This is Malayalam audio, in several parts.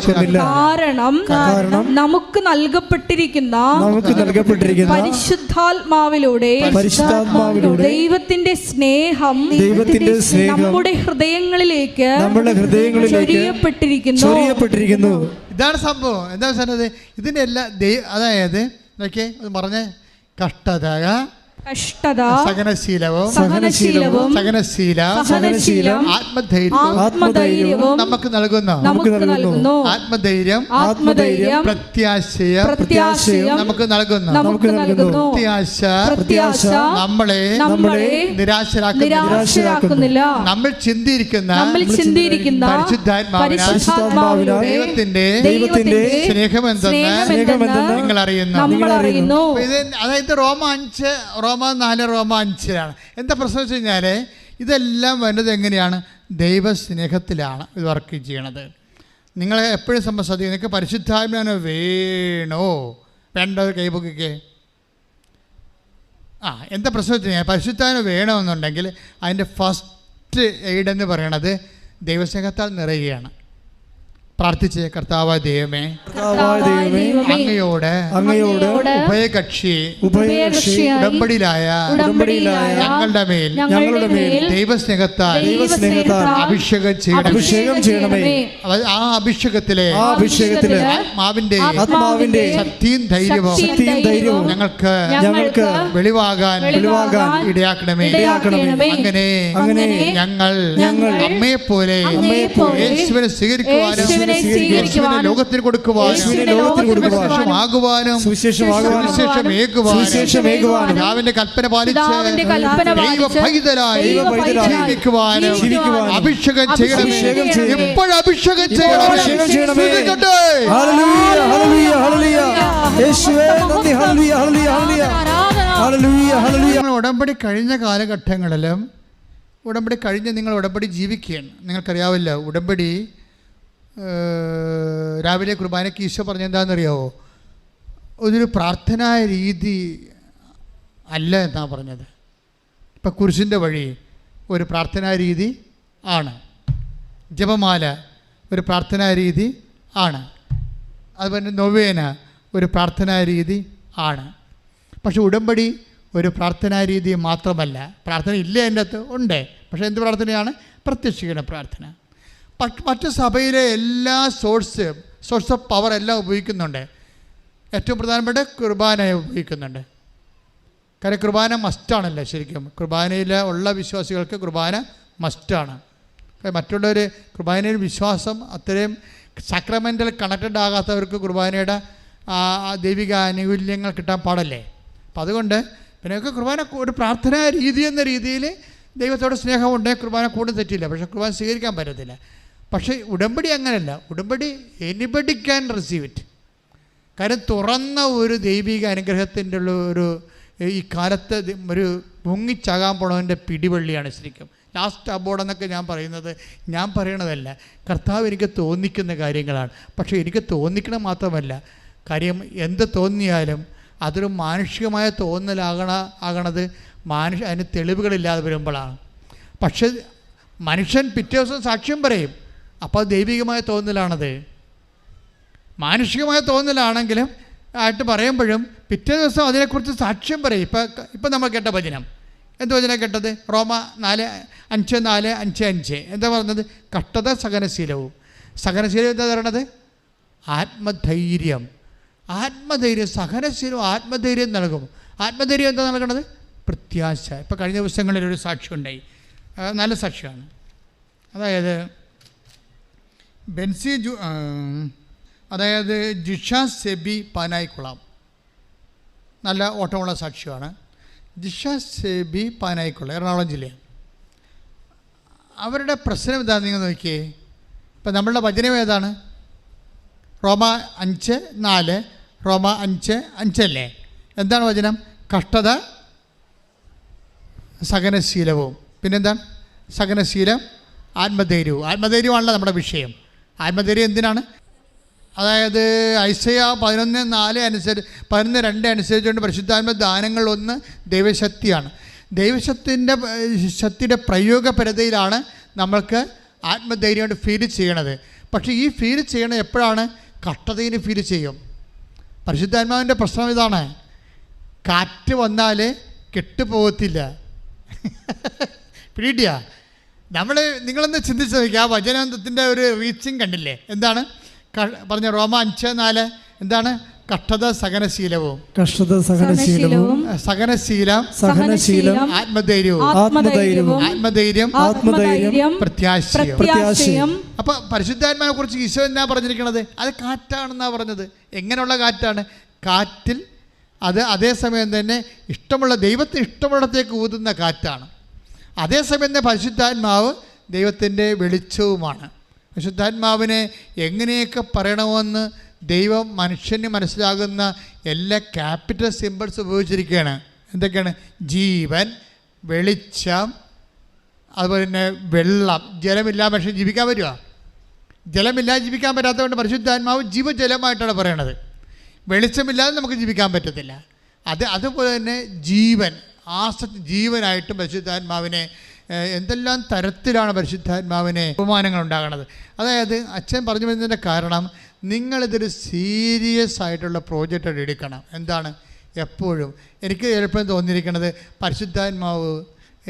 കാരണം നമുക്ക് നൽകപ്പെട്ടിരിക്കുന്ന പരിശുദ്ധാത്മാവിലൂടെ ദൈവത്തിന്റെ സ്നേഹം നമ്മുടെ ഹൃദയങ്ങളിലേക്ക് ചൊരിയപ്പെട്ടിരിക്കുന്നു. ഇതാണ് സംഭവം. എന്താ പറഞ്ഞത്? ഇതിന്റെ എല്ലാ അതായത് പറഞ്ഞ കഷ്ടത, സഹനശീലവും ആത്മധൈര്യവും നമുക്ക് നൽകുന്നു. ആത്മധൈര്യം പ്രത്യാശയും നമുക്ക് നൽകുന്നു. പ്രത്യാശ നമ്മളെ നിരാശരാക്കുന്നില്ല. നമ്മൾ ചിന്തിയിരിക്കുന്ന പരിശുദ്ധാത്മാവിനാൽ ദൈവത്തിന്റെ സ്നേഹമെന്തെന്ന് നിങ്ങൾ അറിയുന്നു. അതായത് റോമ 4 റോമ 5 എന്താ പ്രശ്നം വെച്ച് കഴിഞ്ഞാൽ ഇതെല്ലാം വരുന്നത് എങ്ങനെയാണ്? ദൈവസ്നേഹത്തിലാണ് ഇത് വർക്ക് ചെയ്യണത്. നിങ്ങൾ എപ്പോഴും ശ്രദ്ധിക്കുക. നിങ്ങൾക്ക് പരിശുദ്ധാത്മാവിനെ വേണ്ടത് കൈപൊക്കിക്കേ. എന്താ പ്രശ്നം വെച്ച് കഴിഞ്ഞാൽ പരിശുദ്ധാത്മാവിനെ വേണമെന്നുണ്ടെങ്കിൽ അതിൻ്റെ ഫസ്റ്റ് എയ്ഡ് എന്ന് പറയണത് ദൈവസ്നേഹത്താൽ നിറയുകയാണ്. പ്രാർത്ഥിച്ച് കർത്താവായ ദൈവമേ, അങ്ങയോട് ഉഭയകക്ഷി ഉടമ്പടിയിലായ ഞങ്ങളുടെ മേൽ ദൈവസ്നേഹത്താൽ അഭിഷേകം ചെയ്യണമേ. ആ അഭിഷേകത്തിലെ ആത്മാവിന്റെ ശക്തിയും ധൈര്യവും ഞങ്ങൾക്ക് വെളിവാകാൻ ഇടയാക്കണമേ. അങ്ങനെ ഞങ്ങൾ അമ്മയെപ്പോലെ യേശുവിനെ സ്വീകരിക്കുവാനും ലോകത്തിന് കൊടുക്കുവാനും പിതാവിന്റെ കൽപ്പന പാലിച്ച് അഭിഷേകം ചെയ്യണമേ. എപ്പോഴും അഭിഷേകം ചെയ്യണമേ. ഉടമ്പടി കഴിഞ്ഞ കാലഘട്ടങ്ങളിലും ഉടമ്പടി കഴിഞ്ഞ് നിങ്ങൾ ഉടമ്പടി ജീവിക്കുകയാണ്. നിങ്ങൾക്കറിയാവില്ല, ഉടമ്പടി രാവിലെ കുർബാനയ്ക്ക് ഈശോ പറഞ്ഞെന്താണെന്നറിയാവോ? ഒരു പ്രാർത്ഥനാ രീതി അല്ല എന്നാണ് പറഞ്ഞത്. ഇപ്പം കുരിശിൻ്റെ വഴി ഒരു പ്രാർത്ഥനാ രീതി ആണ്. ജപമാല ഒരു പ്രാർത്ഥനാ രീതി ആണ്. അതുപോലെ നൊവേന ഒരു പ്രാർത്ഥനാ രീതി ആണ്. പക്ഷെ ഉടമ്പടി ഒരു പ്രാർത്ഥനാ രീതി മാത്രമല്ല. പ്രാർത്ഥന ഇല്ല, എൻ്റെ അകത്ത് ഉണ്ട്. പക്ഷേ എന്ത് പ്രാർത്ഥനയാണ്? പ്രത്യക്ഷീകരണ പ്രാർത്ഥന. മറ്റ് സഭയിലെ എല്ലാ സോഴ്സ് ഓഫ് പവർ എല്ലാം ഉപയോഗിക്കുന്നുണ്ട്. ഏറ്റവും പ്രധാനപ്പെട്ട കുർബാന ഉപയോഗിക്കുന്നുണ്ട്. കാരണം കുർബാന മസ്റ്റാണല്ലോ. ശരിക്കും കുർബാനയിൽ ഉള്ള വിശ്വാസികൾക്ക് കുർബാന മസ്റ്റാണ്. മറ്റുള്ളവർ കുർബാനയിൽ വിശ്വാസം അത്രയും സക്രമെൻ്റൽ കണക്റ്റഡ് ആകാത്തവർക്ക് കുർബാനയുടെ ദൈവിക ആനുകൂല്യങ്ങൾ കിട്ടാൻ പാടല്ലേ. അപ്പം അതുകൊണ്ട് പിന്നെയൊക്കെ കുർബാന ഒരു പ്രാർത്ഥനാ രീതി എന്ന രീതിയിൽ ദൈവത്തോട് സ്നേഹമുണ്ട്. കുർബാന കൂടുതൽ തെറ്റില്ല, പക്ഷേ കുർബാന സ്വീകരിക്കാൻ പറ്റത്തില്ല. പക്ഷേ ഉടമ്പടി അങ്ങനെയല്ല. ഉടമ്പടി എനിബഡി ക്യാൻ റിസീവ് ഇറ്റ്. കാര്യം തുറന്ന ഒരു ദൈവിക അനുഗ്രഹത്തിൻ്റെ ഉള്ള ഒരു ഈ കാലത്ത് ഒരു മുങ്ങിച്ചാകാൻ പോണവൻ്റെ പിടിവള്ളിയാണ് ശരിക്കും. ലാസ്റ്റ് അബോർഡ് എന്നൊക്കെ ഞാൻ പറയണതല്ല, കർത്താവ് എനിക്ക് തോന്നിക്കുന്ന കാര്യങ്ങളാണ്. പക്ഷേ എനിക്ക് തോന്നിക്കണം മാത്രമല്ല, കാര്യം എന്ത് തോന്നിയാലും അതൊരു മാനുഷികമായ തോന്നലാകണത് അതിന് തെളിവുകളില്ലാതെ വരുമ്പോഴാണ്. പക്ഷെ മനുഷ്യൻ പിറ്റേ ദിവസം സാക്ഷ്യം പറയും. അപ്പോൾ ദൈവികമായ തോന്നലാണത്. മാനുഷികമായ തോന്നലാണെങ്കിലും ആയിട്ട് പറയുമ്പോഴും പിറ്റേ ദിവസം അതിനെക്കുറിച്ച് സാക്ഷ്യം പറയും. ഇപ്പം നമ്മൾ കേട്ട വചനം, എന്ത് വചനം കേട്ടത്? റോമ 4:5 എന്താ പറഞ്ഞത്? കഷ്ടത സഹനശീലവും. സഹനശീലം എന്താ പറയണത്? ആത്മധൈര്യം. സഹനശീലവും ആത്മധൈര്യം നൽകും. ആത്മധൈര്യം എന്താ നൽകണത്? പ്രത്യാശ. ഇപ്പോൾ കഴിഞ്ഞ ദിവസങ്ങളിൽ ഒരു സാക്ഷ്യം ഉണ്ടായി, നല്ല സാക്ഷ്യമാണ്. അതായത് ജിഷ സെബി പാനായിക്കുളം, നല്ല ഓട്ടമുള്ള സാക്ഷ്യമാണ്. ജിഷ സെബി പാനായിക്കുളം, എറണാകുളം ജില്ലയാണ്. അവരുടെ പ്രശ്നം എന്താ നിങ്ങൾ നോക്കിയേ. ഇപ്പം നമ്മളുടെ വചനം ഏതാണ്? റോമ 5:4. റോമ 5:5 അല്ലേ? എന്താണ് വചനം? കഷ്ടത സഹനശീലവും. പിന്നെന്താണ്? സഹനശീലം ആത്മധൈര്യവും. ആത്മധൈര്യമാണല്ലോ നമ്മുടെ വിഷയം. ആത്മധൈര്യം എന്തിനാണ്? അതായത് ഐസയ 11:4 അനുസരിച്ച് 11:2 അനുസരിച്ചുകൊണ്ട് പരിശുദ്ധാത്മ ദാനങ്ങളൊന്ന് ദൈവശക്തിയാണ്. ശക്തിയുടെ പ്രയോഗപരതയിലാണ് നമ്മൾക്ക് ആത്മധൈര്യമായിട്ട് ഫീൽ ചെയ്യണത്. പക്ഷേ ഈ ഫീൽ ചെയ്യണ എപ്പോഴാണ്? കഷ്ടതയിൽ ഫീൽ ചെയ്യും. പരിശുദ്ധാത്മാവിൻ്റെ പ്രശ്നം ഇതാണ്, കാറ്റ് വന്നാൽ കെട്ടുപോകത്തില്ല. പിടികിട്ടിയ? നിങ്ങളൊന്ന് ചിന്തിച്ച് നോക്കുക, ആ വചനത്തിൻ്റെ ഒരു റീച്ചിങ് കണ്ടില്ലേ? എന്താണ് പറഞ്ഞ? റോമ 5:4 എന്താണ്? കഷ്ടത സഹനശീലവും, കഷ്ടത സഹനശീലവും, സഹനശീലം ആത്മധൈര്യം പ്രത്യാശയും. അപ്പൊ പരിശുദ്ധാത്മാവിനെ കുറിച്ച് ഈശോ എന്നാ പറഞ്ഞിരിക്കണത്? അത് കാറ്റാണെന്നാ പറഞ്ഞത്. എങ്ങനെയുള്ള കാറ്റാണ്? കാറ്റിൽ അത് അതേസമയം തന്നെ ദൈവത്തിന് ഇഷ്ടമുള്ളടത്തേക്ക് ഊതുന്ന കാറ്റാണ്. അതേസമയം തന്നെ പരിശുദ്ധാത്മാവ് ദൈവത്തിൻ്റെ വെളിച്ചവുമാണ്. പരിശുദ്ധാത്മാവിനെ എങ്ങനെയൊക്കെ പറയണമെന്ന് ദൈവം മനുഷ്യന് മനസ്സിലാകുന്ന എല്ലാ ക്യാപിറ്റൽ സിമ്പിൾസ് ഉപയോഗിച്ചിരിക്കുകയാണ്. എന്തൊക്കെയാണ്? ജീവൻ, വെളിച്ചം, അതുപോലെ തന്നെ വെള്ളം. ജലമില്ലാതെ മനുഷ്യൻ ജീവിക്കാൻ പറ്റുമോ? ജലമില്ലാതെ ജീവിക്കാൻ പറ്റാത്തതുകൊണ്ട് പരിശുദ്ധാത്മാവ് ജീവജലമായിട്ടാണ് പറയണത്. വെളിച്ചമില്ലാതെ നമുക്ക് ജീവിക്കാൻ പറ്റത്തില്ല. അതുപോലെ തന്നെ ജീവൻ, ജീവനായിട്ടും പരിശുദ്ധാത്മാവിനെ എന്തെല്ലാം തരത്തിലാണ് പരിശുദ്ധാത്മാവിനെ ബഹുമാനങ്ങൾ ഉണ്ടാകണത്. അതായത് അച്ഛൻ പറഞ്ഞു വരുന്നതിൻ്റെ കാരണം, നിങ്ങളിതൊരു സീരിയസ് ആയിട്ടുള്ള പ്രോജക്റ്റ് എടുക്കണം. എന്താണ്? എപ്പോഴും എനിക്ക് ചിലപ്പോൾ തോന്നിയിരിക്കുന്നത് പരിശുദ്ധാത്മാവ്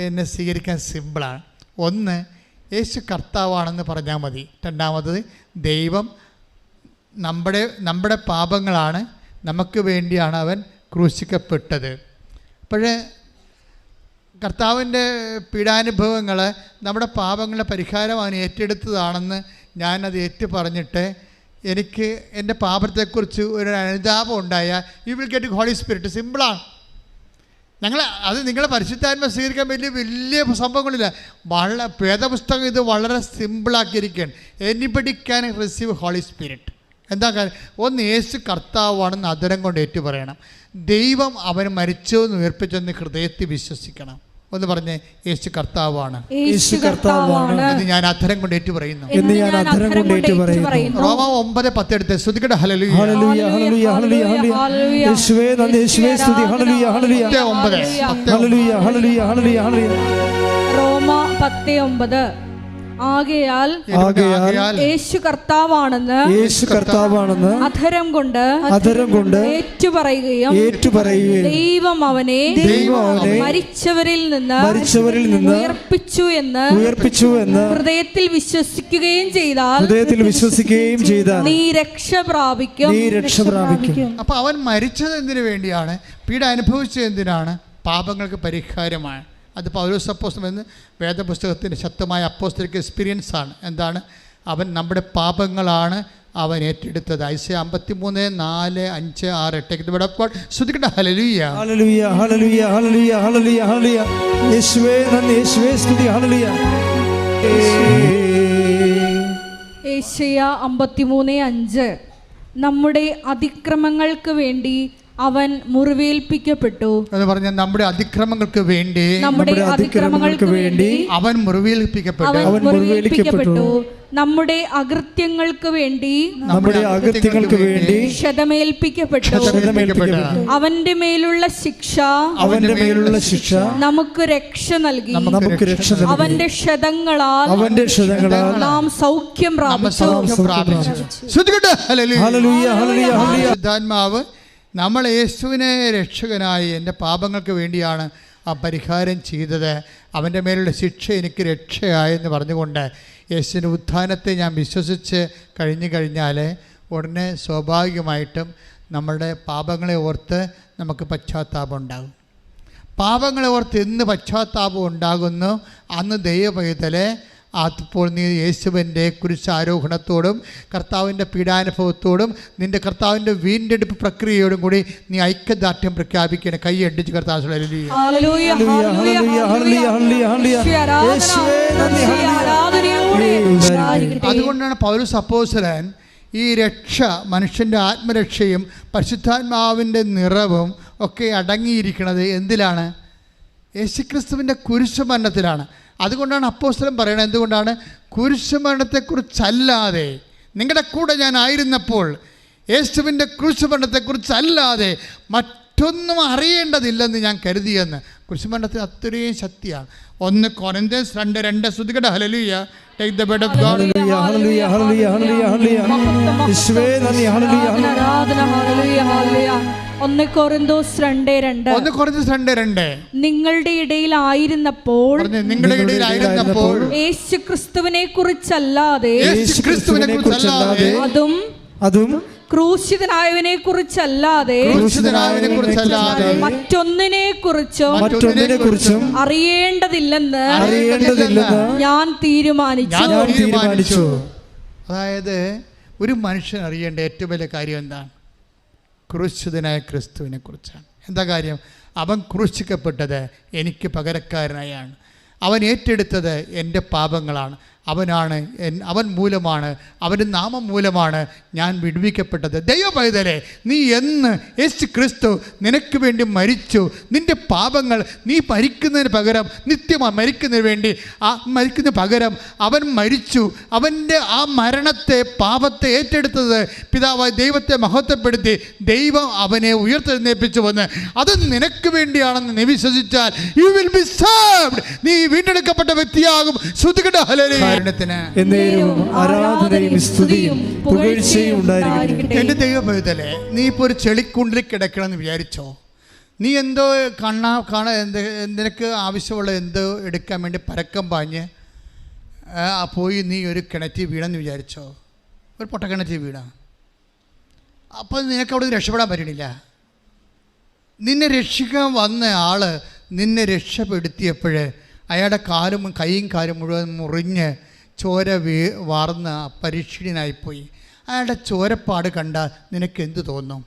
എന്നെ സ്വീകരിക്കാൻ സിമ്പിളാണ്. ഒന്ന്, യേശു കർത്താവാണെന്ന് പറഞ്ഞാൽ മതി. രണ്ടാമത്തത്, ദൈവം നമ്മുടെ പാപങ്ങളാണ്, നമുക്ക് വേണ്ടിയാണ് അവൻ ക്രൂശിക്കപ്പെട്ടത്. അപ്പോഴേ കർത്താവിൻ്റെ പീഡാനുഭവങ്ങൾ നമ്മുടെ പാപങ്ങളുടെ പരിഹാരം അവൻ ഏറ്റെടുത്തതാണെന്ന് ഞാനത് ഏറ്റു പറഞ്ഞിട്ട് എനിക്ക് എൻ്റെ പാപത്തെക്കുറിച്ച് ഒരു അനുതാപം ഉണ്ടായാൽ you will get holy spirit. സിമ്പിളാണ്. നിങ്ങളെ പരിശുദ്ധാത്മ സ്വീകരിക്കാൻ വലിയ സംഭവങ്ങളില്ല. വേദപുസ്തകം ഇത് വളരെ സിമ്പിളാക്കിയിരിക്കുകയാണ്. Anybody can receive holy spirit. എന്താ കാര്യം? ഒന്ന്, യേശു കർത്താവാണെന്ന് അധരം കൊണ്ട് ഏറ്റു പറയണം. ദൈവം അവൻ മരിച്ചെന്ന് ഉയർപ്പിച്ചെന്ന് ഹൃദയത്തിൽ വിശ്വസിക്കണം. ഒന്ന് പറഞ്ഞേ, യേശു കർത്താവാണ്, യേശു കർത്താവാണ് എന്ന് ഞാൻ അധരം കൊണ്ട് ഏറ്റു പറയുന്നു. റോമ 9:10 എടുത്ത് ശ്രുതിക്കട്ടെ. ഹല്ലേലൂയ ഹല്ലേലൂയ ഹല്ലേലൂയ ഹല്ലേലൂയ. യേശുവേ നന്ദി, യേശുവേ സ്തുതി. ഹല്ലേലൂയ ഹല്ലേലൂയ 9:10 ഹല്ലേലൂയ ഹല്ലേലൂയ ഹല്ലേലൂയ ഹല്ലേലൂയ. റോമ 10:9. ആകയാൽ യേശു കർത്താവാണെന്ന് അധരം കൊണ്ട് ഏറ്റുപറയുകയും ദൈവം അവനെ മരിച്ചവരിൽ നിന്ന് ഉയർപ്പിച്ചു എന്ന് ഹൃദയത്തിൽ വിശ്വസിക്കുകയും ചെയ്താൽ നീ രക്ഷ പ്രാപിക്കും. അപ്പൊ അവൻ മരിച്ചത് എന്തിനു വേണ്ടിയാണ്? പീഡ അനുഭവിച്ചത് എന്തിനാണ്? പാപങ്ങൾക്ക് പരിഹാരമാണ്. അത് പൗലോസ് അപ്പോസ്തലൻ എന്ന് വേദപുസ്തകത്തിൻ്റെ ശക്തമായ അപ്പോസ്തലിക് എക്സ്പീരിയൻസ് ആണ്. എന്താണ്? അവൻ നമ്മുടെ പാപങ്ങളാണ് അവൻ ഏറ്റെടുത്തത്. ഐസയ 53, 4, 5, 6, 8 ശ്രുതിക്കട്ടെ. ഹല്ലേലൂയ ഹല്ലേലൂയ ഹല്ലേലൂയ ഹല്ലേലൂയ ഹല്ലേലൂയ ഹല്ലേലൂയ. യേശുവേ നന്ദി, യേശുവേ സ്തുതി. ഹല്ലേലൂയ. യേശയ്യ 53:5. നമ്മുടെ അതിക്രമങ്ങൾക്ക് വേണ്ടി അവൻ മുറിവേൽപ്പിക്കപ്പെട്ടു എന്ന് പറഞ്ഞാൽ നമ്മുടെ അതിക്രമങ്ങൾക്ക് വേണ്ടി അവൻ മുറിവേൽപ്പിക്കപ്പെട്ടു. നമ്മുടെ അകൃത്യങ്ങൾക്ക് വേണ്ടി ക്ഷതമേൽപ്പിക്കപ്പെട്ടു. അവന്റെ മേലുള്ള ശിക്ഷ നമുക്ക് രക്ഷ നൽകി. അവന്റെ ക്ഷതങ്ങളാൽ നാം സൗഖ്യം പ്രാപിച്ചു. ശുദ്ധാത്മാവ് നമ്മൾ യേശുവിനെ രക്ഷകനായി എൻ്റെ പാപങ്ങൾക്ക് വേണ്ടിയാണ് ആ പരിഹാരം ചെയ്തത്. അവൻ്റെ മേലുള്ള ശിക്ഷ എനിക്ക് രക്ഷയായെന്ന് പറഞ്ഞുകൊണ്ട് യേശുവിൻ്റെ ഉത്ഥാനത്തെ ഞാൻ വിശ്വസിച്ച് കഴിഞ്ഞാൽ ഉടനെ സ്വാഭാവികമായിട്ടും നമ്മളുടെ പാപങ്ങളെ ഓർത്ത് നമുക്ക് പശ്ചാത്താപം ഉണ്ടാകും. പാപങ്ങളെ ഓർത്ത് എന്ന് പശ്ചാത്താപം ഉണ്ടാകുന്നു, അന്ന് ദൈവപൈതലെ അപ്പോൾ നീ യേശുവിൻ്റെ കുരിശാരോഹണത്തോടും കർത്താവിൻ്റെ പീഡാനുഭവത്തോടും നിൻ്റെ കർത്താവിൻ്റെ വീണ്ടെടുപ്പ് പ്രക്രിയയോടും കൂടി നീ ഐക്യദാർഢ്യം പ്രഖ്യാപിക്കണം. കൈ അടിച്ച് കർത്താവ്. അതുകൊണ്ടാണ് പൗലോസ് അപ്പോസ്തലൻ ഈ രക്ഷ, മനുഷ്യൻ്റെ ആത്മരക്ഷയും പരിശുദ്ധാത്മാവിൻ്റെ നിറവും ഒക്കെ അടങ്ങിയിരിക്കുന്നത് എന്തിലാണ്? യേശുക്രിസ്തുവിൻ്റെ കുരിശുമരണത്തിലാണ്. അതുകൊണ്ടാണ് അപ്പോസ്തലൻ പറയുന്നത്. എന്തുകൊണ്ടാണ്? കുരിശുമരണത്തെക്കുറിച്ചല്ലാതെ, നിങ്ങളുടെ കൂടെ ഞാൻ ആയിരുന്നപ്പോൾ യേശുവിൻ്റെ കുരിശുമരണത്തെക്കുറിച്ചല്ലാതെ മറ്റൊന്നും അറിയേണ്ടതില്ലെന്ന് ഞാൻ കരുതിയെന്ന്. കുരിശുമരണത്തിന് അത്രയും ശക്തിയാണ്. 1 കൊരിന്ത്യൻസ് 2:2 ശ്രുതികട. ഹല്ലേലൂയ Take the word of God. ഹല്ലേലൂയ ഹല്ലേലൂയ ഹല്ലേലൂയ ഹല്ലേലൂയ ഹല്ലേലൂയ യേശുവേ നന്ദി ഹല്ലേലൂയ ആരാധന ഹല്ലേലൂയ ഹല്ലേലൂയ 1 കൊരിന്തോസ് 2:2 1 കൊരിന്തോസ് 2:2 നിങ്ങളുടെ ഇടയിലായിരുന്നപ്പോൾ നിങ്ങളുടെ ഇടയിലായിരുന്നപ്പോൾ യേശുക്രിസ്തുവിനെ കുറിച്ചല്ലാതെ അതും ക്രൂശിതനായവനെ കുറിച്ചല്ലാതെ മറ്റൊന്നിനെ കുറിച്ചും അറിയേണ്ടതില്ലെന്ന് ഞാൻ തീരുമാനിച്ചു. അതായത് ഒരു മനുഷ്യൻ അറിയേണ്ട ഏറ്റവും വലിയ കാര്യം എന്താണ്? ക്രൂശിതനായ ക്രിസ്തുവിനെ കുറിച്ചാണ്. എന്താ കാര്യം? അവൻ ക്രൂശിക്കപ്പെട്ടത് എനിക്ക് പകരക്കാരനായാണ്. അവൻ ഏറ്റെടുത്തത് എൻ്റെ പാപങ്ങളാണ്. അവൻ മൂലമാണ്, അവൻ്റെ നാമം മൂലമാണ് ഞാൻ വിടുവിക്കപ്പെട്ടത്. ദൈവപൈതലേ, നീ എന്ന് യേശു ക്രിസ്തു നിനക്ക് വേണ്ടി മരിച്ചു, നിൻ്റെ പാപങ്ങൾ നീ മരിക്കുന്നതിന് പകരം നിത്യമായി മരിക്കുന്നതിന് വേണ്ടി മരിക്കുന്നതിന് പകരം അവൻ മരിച്ചു. അവൻ്റെ ആ മരണത്തെ, പാപത്തെ ഏറ്റെടുത്തത് പിതാവായ ദൈവത്തെ മഹത്വപ്പെടുത്തി ദൈവം അവനെ ഉയർത്തെഴുന്നേൽപ്പിച്ചു വന്ന് അത് നിനക്ക് വേണ്ടിയാണെന്ന് നീ വിശ്വസിച്ചാൽ യു വിൽ ബി സേവ്ഡ്. നീ വീണ്ടെടുക്കപ്പെട്ട വ്യക്തിയാകും. ശ്രുതികട ഹല്ലേലൂയ. എൻ്റെ ദൈവഭക്തലേ, നീ ഇപ്പോൾ ഒരു ചെളിക്കുണ്ടിൽ കിടക്കണമെന്ന് വിചാരിച്ചോ? നീ എന്തോ നിനക്ക് ആവശ്യമുള്ള എന്തോ എടുക്കാൻ വേണ്ടി പരക്കം പാഞ്ഞ് പോയി നീ ഒരു കിണറ്റിൽ വീണെന്ന് വിചാരിച്ചോ? ഒരു പൊട്ടക്കിണറ്റിൽ വീണ. അപ്പോൾ നിനക്ക് അവിടെ രക്ഷപ്പെടാൻ പറ്റണില്ല. നിന്നെ രക്ഷിക്കാൻ വന്ന ആൾ നിന്നെ രക്ഷപ്പെടുത്തിയപ്പോൾ അയാളുടെ കൈയും കാലും മുഴുവൻ മുറിഞ്ഞ് ചോര വാർന്ന് പരിക്ഷീണനായിപ്പോയി. അയാളുടെ ചോരപ്പാട് കണ്ടാൽ നിനക്ക് എന്ത് തോന്നും?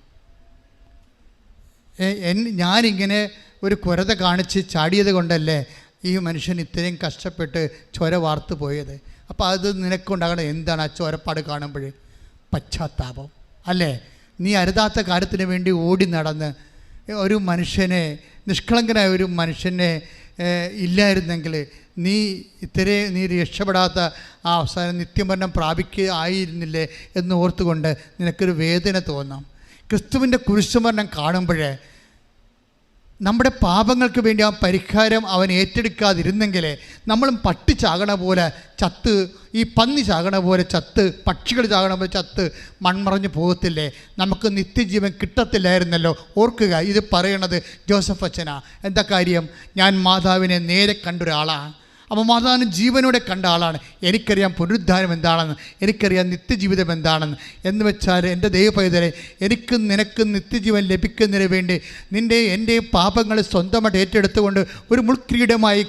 ഞാനിങ്ങനെ ഒരു കുരത കാണിച്ച് ചാടിയത് കൊണ്ടല്ലേ ഈ മനുഷ്യൻ ഇത്രയും കഷ്ടപ്പെട്ട് ചോര വാർത്ത് പോയത്. അപ്പോൾ അത് നിനക്കുണ്ടാകണം എന്താണ്? ആ ചോരപ്പാട് കാണുമ്പോൾ പശ്ചാത്താപം അല്ലേ? നീ അരുതാത്ത കാര്യത്തിന് വേണ്ടി ഓടി നടന്ന് ഒരു മനുഷ്യനെ, നിഷ്കളങ്കനായ ഒരു മനുഷ്യനെ ഇല്ലായിരുന്നെങ്കിൽ നീ രക്ഷപ്പെടാത്ത ആ അവസാനം നിത്യമരണം ആയിരുന്നില്ലേ എന്ന് ഓർത്തുകൊണ്ട് നിനക്കൊരു വേദന തോന്നാം. ക്രിസ്തുവിൻ്റെ കുരിശുമരണം കാണുമ്പോഴേ നമ്മുടെ പാപങ്ങൾക്ക് വേണ്ടി ആ പരിഹാരം അവൻ ഏറ്റെടുക്കാതിരുന്നെങ്കിൽ നമ്മളും പട്ടി ചാകണ പോലെ ചത്ത്, ഈ പന്നി ചാകണ പോലെ ചത്ത്, പക്ഷികൾ ചാകണ പോലെ ചത്ത് മൺമറഞ്ഞു പോകത്തില്ലേ? നമുക്ക് നിത്യജീവൻ കിട്ടത്തില്ലായിരുന്നല്ലോ. ഓർക്കുക, ഇത് പറയണത് ജോസഫ് അച്ഛനാ. എന്താ കാര്യം? ഞാൻ മാതാവിനെ നേരെ കണ്ടൊരാളാണ്. അപ്പോൾ മാതാവിന് ജീവനോടെ കണ്ട ആളാണ്. എനിക്കറിയാം പുനരുദ്ധാനം എന്താണെന്ന്, എനിക്കറിയാം നിത്യജീവിതം എന്താണെന്ന്. എന്ന് വെച്ചാൽ എൻ്റെ ദൈവപൈതലെ, എനിക്കും നിനക്കും നിത്യജീവൻ ലഭിക്കുന്നതിന് വേണ്ടി എൻ്റെ പാപങ്ങൾ സ്വന്തമായിട്ട് ഏറ്റെടുത്തുകൊണ്ട് ഒരു മുൾക്കിരീടമായി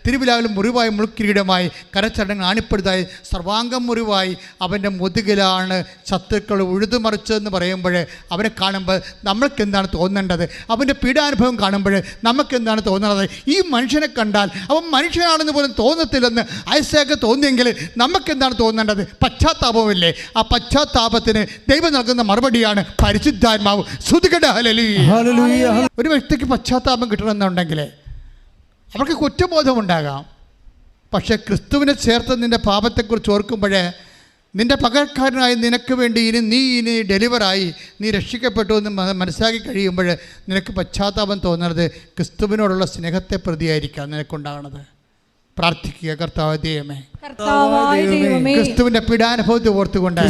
തിരുവിലാവിലും മുറിവായി മുൾക്കിരീടമായി കരച്ചടങ്ങ് ആണിപ്പെടുത്തായി സർവാംഗം മുറിവായി അവൻ്റെ മുതുകിലാണ് ശത്രുക്കൾ ഉഴുതുമറിച്ചതെന്ന് പറയുമ്പോൾ അവനെ കാണുമ്പോൾ നമ്മൾക്കെന്താണ് തോന്നേണ്ടത്? അവൻ്റെ പീഡാനുഭവം കാണുമ്പോൾ നമുക്കെന്താണ് തോന്നുന്നത്? ഈ മനുഷ്യനെ കണ്ടാൽ അവൻ മനുഷ്യനാണെന്ന് പോലും തോന്നത്തില്ലെന്ന് ഐസക്ക് തോന്നിയെങ്കിൽ നമുക്കെന്താണ് തോന്നേണ്ടത്? പശ്ചാത്താപമില്ലേ? ആ പശ്ചാത്താപത്തിന് ദൈവം നൽകുന്ന മറുപടിയാണ് പരിശുദ്ധാത്മാവ്. സ്തുതിക്കട്ടെ, ഹല്ലേലൂയ. ഒരു വ്യക്തിക്ക് പശ്ചാത്താപം കിട്ടണമെന്നുണ്ടെങ്കിൽ അവർക്ക് കുറ്റബോധം ഉണ്ടാകാം. പക്ഷേ ക്രിസ്തുവിനെ ചേർത്ത് നിൻ്റെ പാപത്തെക്കുറിച്ച് ഓർക്കുമ്പോഴേ നിൻ്റെ പകരക്കാരനായി നിനക്ക് വേണ്ടി ഇനി ഡെലിവറായി നീ രക്ഷിക്കപ്പെട്ടു എന്ന് മനസ്സിലാക്കി കഴിയുമ്പോൾ നിനക്ക് പശ്ചാത്താപം തോന്നുന്നത് ക്രിസ്തുവിനോടുള്ള സ്നേഹത്തെ പ്രതിയായിരിക്കാം നിനക്കുണ്ടാകണത്. പ്രാർത്ഥിക്കുക, കർത്താവ് ദൈവമേ, ക്രിസ്തുവിന്റെ പീഡാനുഭവത്തെ ഓർത്തുകൊണ്ട്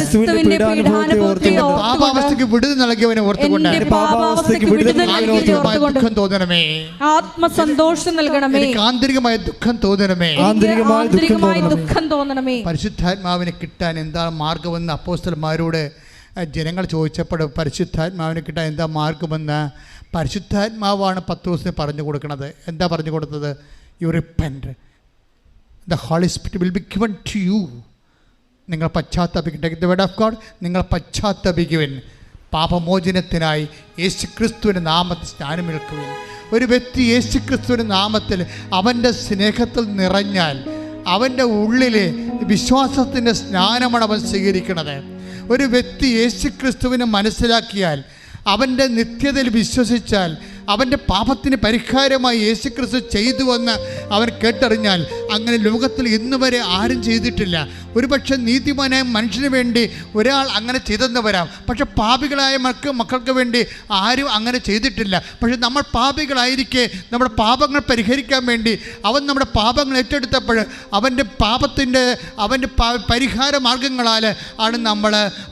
പാപാവസ്ഥയ്ക്ക് വിടുതൽ നൽകിയവനെ ഓർത്തുകൊണ്ട് ദുഃഖം തോന്നണമേ, ആത്മസന്തോഷം നൽകണമേ, ആന്തരികമായ ദുഃഖം തോന്നണമേ, ദുഃഖം തോന്നണമേ. പരിശുദ്ധാത്മാവിനെ കിട്ടാൻ എന്താണ് മാർഗമെന്ന് അപ്പോസ്തലന്മാരോട് ജനങ്ങൾ ചോദിച്ചപ്പോൾ പരിശുദ്ധാത്മാവിനെ കിട്ടാൻ എന്താ മാർഗമെന്ന് പരിശുദ്ധാത്മാവാണ് പത്രോസിന് പറഞ്ഞു കൊടുക്കുന്നത്. എന്താ പറഞ്ഞു കൊടുത്തത്? You repent, the Holy Spirit will be given to you. നിങ്ങൾ പശ്ചാത്തപിക്കട്ടെ. The word of God, നിങ്ങൾ പശ്ചാത്തപിക്കുവിൻ, പാപമോചനത്തിനായി യേശുക്രിസ്തുവിൻ്റെ നാമത്തിൽ സ്നാനമേൽക്കുവിൻ. ഒരു വ്യക്തി യേശുക്രിസ്തുവിൻ്റെ നാമത്തിൽ അവൻ്റെ സ്നേഹത്തിൽ നിറഞ്ഞാൽ അവൻ്റെ ഉള്ളിലെ വിശ്വാസത്തിൻ്റെ സ്നാനമാണ് അവൻ സ്വീകരിക്കുന്നത്. ഒരു വ്യക്തി യേശുക്രിസ്തുവിനെ മനസ്സിലാക്കിയാൽ, അവൻ്റെ നിത്യതയിൽ വിശ്വസിച്ചാൽ, അവൻ്റെ പാപത്തിന് പരിഹാരമായി യേശുക്രിസ്തു ചെയ്തുവെന്ന് അവൻ കേട്ടറിഞ്ഞാൽ അങ്ങനെ ലോകത്തിൽ ഇന്ന് വരെ ആരും ചെയ്തിട്ടില്ല. ഒരുപക്ഷെ നീതിമാനായ മനുഷ്യന് വേണ്ടി ഒരാൾ അങ്ങനെ ചെയ്തെന്ന് വരാം, പക്ഷെ പാപികളായ മക്കൾക്ക് വേണ്ടി ആരും അങ്ങനെ ചെയ്തിട്ടില്ല. പക്ഷെ നമ്മൾ പാപികളായിരിക്കെ നമ്മുടെ പാപങ്ങൾ പരിഹരിക്കാൻ വേണ്ടി അവൻ നമ്മുടെ പാപങ്ങൾ ഏറ്റെടുത്തപ്പോൾ അവൻ്റെ പരിഹാര മാർഗങ്ങളാൽ ആണ്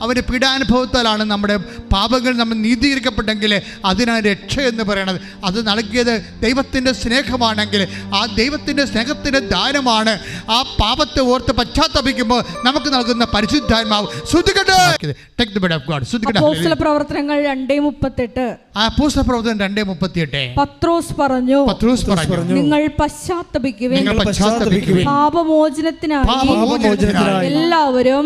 അവൻ്റെ പീഡാനുഭവത്താലാണ് നമ്മുടെ പാപങ്ങൾ നമ്മൾ നീതീകരിക്കപ്പെട്ടെങ്കിൽ അതിനാണ് രക്ഷ എന്ന് പറയുന്നത്. അത് നൽകിയത് ദൈവത്തിൻ്റെ സ്നേഹമാണെങ്കിൽ ആ ദൈവത്തിൻ്റെ സ്നേഹത്തിൻ്റെ ദാനമാണ് ആ പാപത്തെ ഓർത്ത് പശ്ചാത്തപിക്കുമ്പോൾ നമുക്ക് നൽകുന്ന പരിശുദ്ധാത്മാവ്. പ്രവർത്തനങ്ങൾ 2:38. പത്രോസ് പറഞ്ഞു, നിങ്ങൾ പശ്ചാത്തപിക്കുവിൻ, പാപമോചനത്തിനായി എല്ലാവരും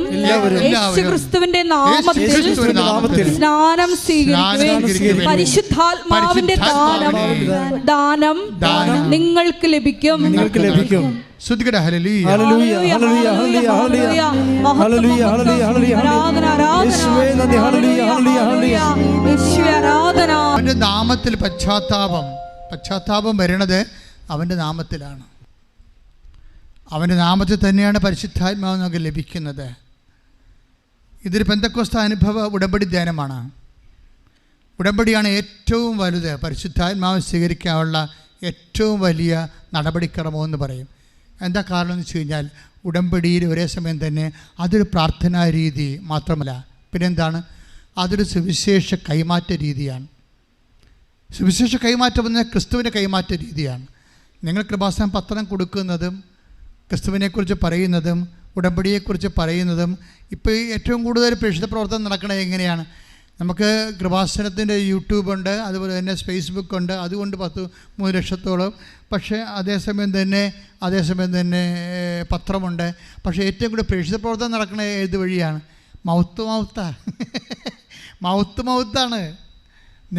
യേശുക്രിസ്തുവിന്റെ നാമത്തിൽ സ്നാനം സ്വീകരിക്കുവിൻ. പരിശുദ്ധാത്മാവിന്റെ ദാനം നിങ്ങൾക്ക് ലഭിക്കും. അവന്റെ നാമത്തിൽ പശ്ചാത്താപം വരണത് അവന്റെ നാമത്തിലാണ്. അവന്റെ നാമത്തിൽ തന്നെയാണ് പരിശുദ്ധാത്മാവ് നമുക്ക് ലഭിക്കുന്നത്. ഇതൊരു പെന്തക്കോസ്ത അനുഭവ ഉടമ്പടി ധ്യാനമാണ്. ഉടമ്പടിയാണ് ഏറ്റവും വലുത്. പരിശുദ്ധാത്മാവ് സ്വീകരിക്കാനുള്ള ഏറ്റവും വലിയ നടപടിക്രമമെന്ന് പറയും. എന്താ കാരണം എന്ന് വെച്ച് കഴിഞ്ഞാൽ ഉടമ്പടിയിൽ ഒരേ സമയം തന്നെ അതൊരു പ്രാർത്ഥനാ രീതി മാത്രമല്ല, പിന്നെന്താണ്, അതൊരു സുവിശേഷ കൈമാറ്റ രീതിയാണ്. സുവിശേഷ കൈമാറ്റം എന്ന ക്രിസ്തുവിൻ്റെ കൈമാറ്റ രീതിയാണ്. നിങ്ങൾ കൃപാസനം പത്രം കൊടുക്കുന്നതും ക്രിസ്തുവിനെക്കുറിച്ച് പറയുന്നതും ഉടമ്പടിയെക്കുറിച്ച് പറയുന്നതും ഇപ്പോൾ ഏറ്റവും കൂടുതൽ പ്രേക്ഷിത പ്രവർത്തനം നടക്കണത് എങ്ങനെയാണ്? നമുക്ക് കൃപാസനത്തിൻ്റെ യൂട്യൂബുണ്ട്, അതുപോലെ തന്നെ ഫേസ്ബുക്ക് ഉണ്ട്, അതുകൊണ്ട് 3 ലക്ഷത്തോളം. പക്ഷേ അതേസമയം തന്നെ പത്രമുണ്ട്. പക്ഷേ ഏറ്റവും കൂടുതൽ പ്രേക്ഷിത പ്രവർത്തനം നടക്കുന്നത് ഏത് വഴിയാണ്? മൗത്താണ്.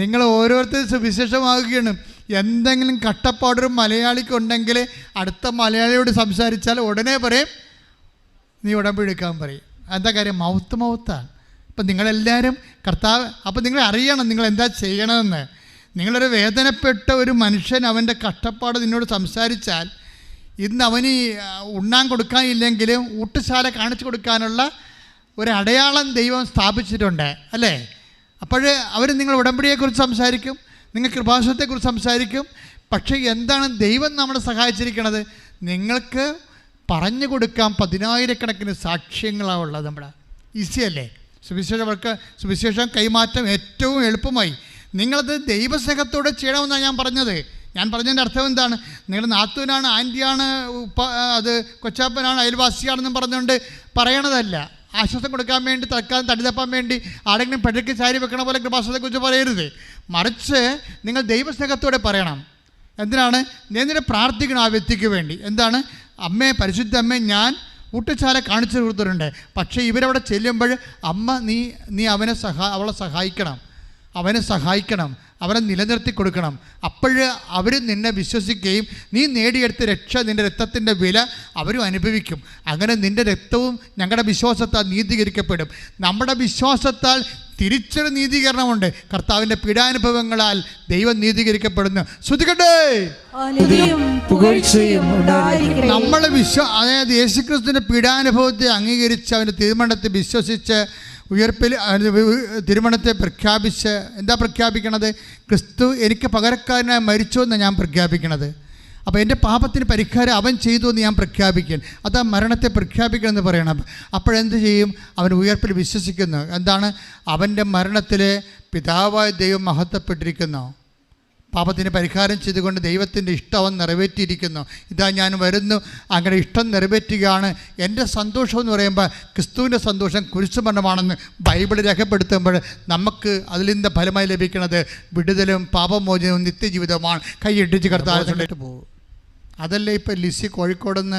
നിങ്ങൾ ഓരോരുത്തരും സുവിശേഷമാകുകയാണ്. എന്തെങ്കിലും കട്ടപ്പാടൊരു മലയാളിക്കുണ്ടെങ്കിൽ അടുത്ത മലയാളിയോട് സംസാരിച്ചാൽ ഉടനെ പറയും നീ ഉടമ്പടി എടുക്കാൻ പറയും. എന്താ കാര്യം? മൗത്താണ്. അപ്പം നിങ്ങളെല്ലാവരും കർത്താവ്, അപ്പം നിങ്ങൾ അറിയണം നിങ്ങൾ എന്താ ചെയ്യണമെന്ന്. നിങ്ങളൊരു വേദനപ്പെട്ട ഒരു മനുഷ്യൻ അവൻ്റെ കഷ്ടപ്പാട് നിന്നോട് സംസാരിച്ചാൽ ഇന്ന് അവന് ഉണ്ണാൻ കൊടുക്കാനില്ലെങ്കിലും ഊട്ടുശാല കാണിച്ചു കൊടുക്കാനുള്ള ഒരു അടയാളം ദൈവം സ്ഥാപിച്ചിട്ടുണ്ട്, അല്ലേ? അപ്പോൾ അവർ നിങ്ങൾ ഉടമ്പടിയെക്കുറിച്ച് സംസാരിക്കും, നിങ്ങൾ കൃപാസനത്തെക്കുറിച്ച് സംസാരിക്കും. പക്ഷേ എന്താണ് ദൈവം നമ്മളെ സഹായിച്ചിരിക്കണത്? നിങ്ങൾക്ക് പറഞ്ഞു കൊടുക്കാൻ 10,000-കണക്കിന് സാക്ഷ്യങ്ങളാണ് ഉള്ളത്. നമ്മുടെ ഈസിയല്ലേ സുവിശേഷം കൈമാറ്റം ഏറ്റവും എളുപ്പമായി. നിങ്ങളത് ദൈവസ്നേഹത്തോടെ ചെയ്യണമെന്നാണ് ഞാൻ പറഞ്ഞത്. ഞാൻ പറഞ്ഞതിൻ്റെ അർത്ഥം എന്താണ്? നിങ്ങളുടെ നാത്തൂനാണ്, ആൻറ്റിയാണ്, അത് കൊച്ചാപ്പനാണ്, അയൽവാസിയാണെന്നും പറഞ്ഞുകൊണ്ട് പറയണതല്ല. ആശ്വാസം കൊടുക്കാൻ വേണ്ടി, തൽക്കാലം തടിതപ്പാൻ വേണ്ടി ആരെങ്കിലും പെടയ്ക്ക് ചാരി വെക്കണ പോലെ കൃപാസനത്തെക്കുറിച്ച് പറയരുത്. മറിച്ച് നിങ്ങൾ ദൈവസ്നേഹത്തോടെ പറയണം. എന്തിനാണ്? നിന്നെ പ്രാർത്ഥിക്കണം ആ വ്യക്തിക്ക് വേണ്ടി. എന്താണ്? അമ്മേ, പരിശുദ്ധ അമ്മേ, ഞാൻ ഊട്ടുശാല കാണിച്ചു കൊടുത്തിട്ടുണ്ട്. പക്ഷേ ഇവരവിടെ ചെല്ലുമ്പോൾ അമ്മ നീ അവളെ സഹായിക്കണം, അവരെ നിലനിർത്തി കൊടുക്കണം. അപ്പോൾ അവർ നിന്നെ വിശ്വസിക്കുകയും നീ നേടിയെടുത്ത രക്ഷ, നിൻ്റെ രക്തത്തിൻ്റെ വില അവരും അനുഭവിക്കും. അങ്ങനെ നിൻ്റെ രക്തവും ഞങ്ങളുടെ വിശ്വാസത്താൽ നീതീകരിക്കപ്പെടും. നമ്മുടെ വിശ്വാസത്താൽ തിരിച്ചൊരു നീതീകരണമുണ്ട്. കർത്താവിൻ്റെ പീഡാനുഭവങ്ങളാൽ ദൈവം നീതീകരിക്കപ്പെടുന്നു. ശ്രുതികട്ടെ. നമ്മൾ അതായത് യേശുക്രിസ്തുവിൻ്റെ പീഡാനുഭവത്തെ അംഗീകരിച്ച് അവൻ്റെ തീരുമാനത്തെ വിശ്വസിച്ച് ഉയർപ്പിൽ തിരുമണത്തെ പ്രഖ്യാപിച്ച് എന്താ പ്രഖ്യാപിക്കണത്? ക്രിസ്തു എനിക്ക് പകരക്കാരനായി മരിച്ചു എന്ന് ഞാൻ പ്രഖ്യാപിക്കണത്. അപ്പോൾ എൻ്റെ പാപത്തിന് പരിഹാരം അവൻ ചെയ്തു എന്ന് ഞാൻ പ്രഖ്യാപിക്കും. അതാ മരണത്തെ പ്രഖ്യാപിക്കണമെന്ന് പറയണം. അപ്പോഴെന്ത് ചെയ്യും? അവൻ ഉയർപ്പിൽ വിശ്വസിക്കുന്നു. എന്താണ്? അവൻ്റെ മരണത്തിൽ പിതാവായ ദൈവം മഹത്വപ്പെട്ടിരിക്കുന്നു. പാപത്തിന് പരിഹാരം ചെയ്തുകൊണ്ട് ദൈവത്തിൻ്റെ ഇഷ്ടം അവൻ നിറവേറ്റിയിരിക്കുന്നു. ഇതാ ഞാൻ വരുന്നു, അങ്ങനെ ഇഷ്ടം നിറവേറ്റുകയാണ്. എൻ്റെ സന്തോഷം എന്ന് പറയുമ്പോൾ ക്രിസ്തുവിൻ്റെ സന്തോഷം കുരിശുമരണമാണെന്ന് ബൈബിൾ രേഖപ്പെടുത്തുമ്പോൾ നമുക്ക് അതിൽ നിന്ന് ഫലമായി ലഭിക്കുന്നത് വിടുതലും പാപമോചനവും നിത്യജീവിതവുമാണ്. കൈയിട്ടിച്ച് കർത്താവിലേക്ക് പോകും. അതല്ലേ ഇപ്പോൾ ലിസി കോഴിക്കോടെന്ന്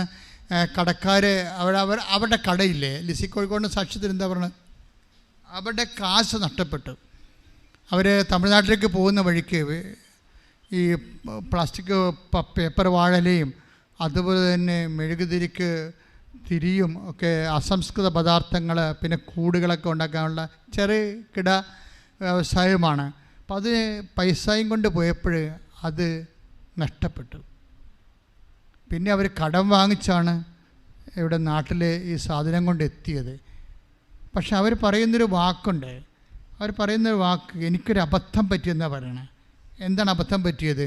കടക്കാർ അവരുടെ കടയില്ലേ, ലിസി കോഴിക്കോടിന് സാക്ഷ്യത്തിൽ എന്താ പറയുന്നത്? അവരുടെ കാശ് നഷ്ടപ്പെട്ടു. അവർ തമിഴ്നാട്ടിലേക്ക് പോകുന്ന വഴിക്ക് ഈ പ്ലാസ്റ്റിക് പേപ്പർ വാഴലയും അതുപോലെ തന്നെ മെഴുകുതിരിക്ക് തിരിയും ഒക്കെ അസംസ്കൃത പദാർത്ഥങ്ങൾ, പിന്നെ കൂടുകളൊക്കെ ഉണ്ടാക്കാനുള്ള ചെറുകിട വ്യവസായമാണ്. അപ്പോൾ അത് പൈസയും കൊണ്ട് പോയപ്പോൾ അത് നഷ്ടപ്പെട്ടു. പിന്നെ അവർ കടം വാങ്ങിച്ചാണ് ഇവിടെ നാട്ടിൽ ഈ സാധനം കൊണ്ട് എത്തിയത്. പക്ഷെ അവർ പറയുന്നൊരു വാക്കുണ്ട്. അവർ പറയുന്നൊരു വാക്ക്, എനിക്കൊരു അബദ്ധം പറ്റിയെന്നാണ് പറയണത്. എന്താണ് അബദ്ധം പറ്റിയത്?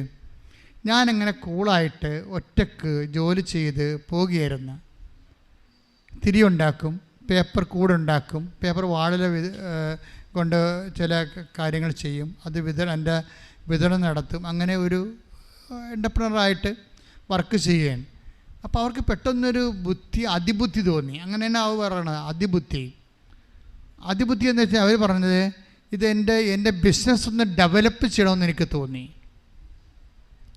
ഞാനങ്ങനെ കൂളായിട്ട് ഒറ്റക്ക് ജോലി ചെയ്ത് പോകുകയായിരുന്നു. തിരിയുണ്ടാക്കും, പേപ്പർ കൂടുണ്ടാക്കും, പേപ്പർ വാഴല കൊണ്ട് ചില കാര്യങ്ങൾ ചെയ്യും, അത് എൻ്റെ വിതരണം നടത്തും. അങ്ങനെ ഒരു എൻ്റർപ്രണറായിട്ട് വർക്ക് ചെയ്യുകയാണ്. അപ്പോൾ അവർക്ക് പെട്ടെന്നൊരു അതിബുദ്ധി തോന്നി. അങ്ങനെ തന്നെ അവർ പറയണത് അതിബുദ്ധി എന്ന് വെച്ചാൽ അവർ പറഞ്ഞത്, ഇത് എൻ്റെ ബിസിനസ് ഒന്ന് ഡെവലപ്പ് ചെയ്യണമെന്ന് എനിക്ക് തോന്നി.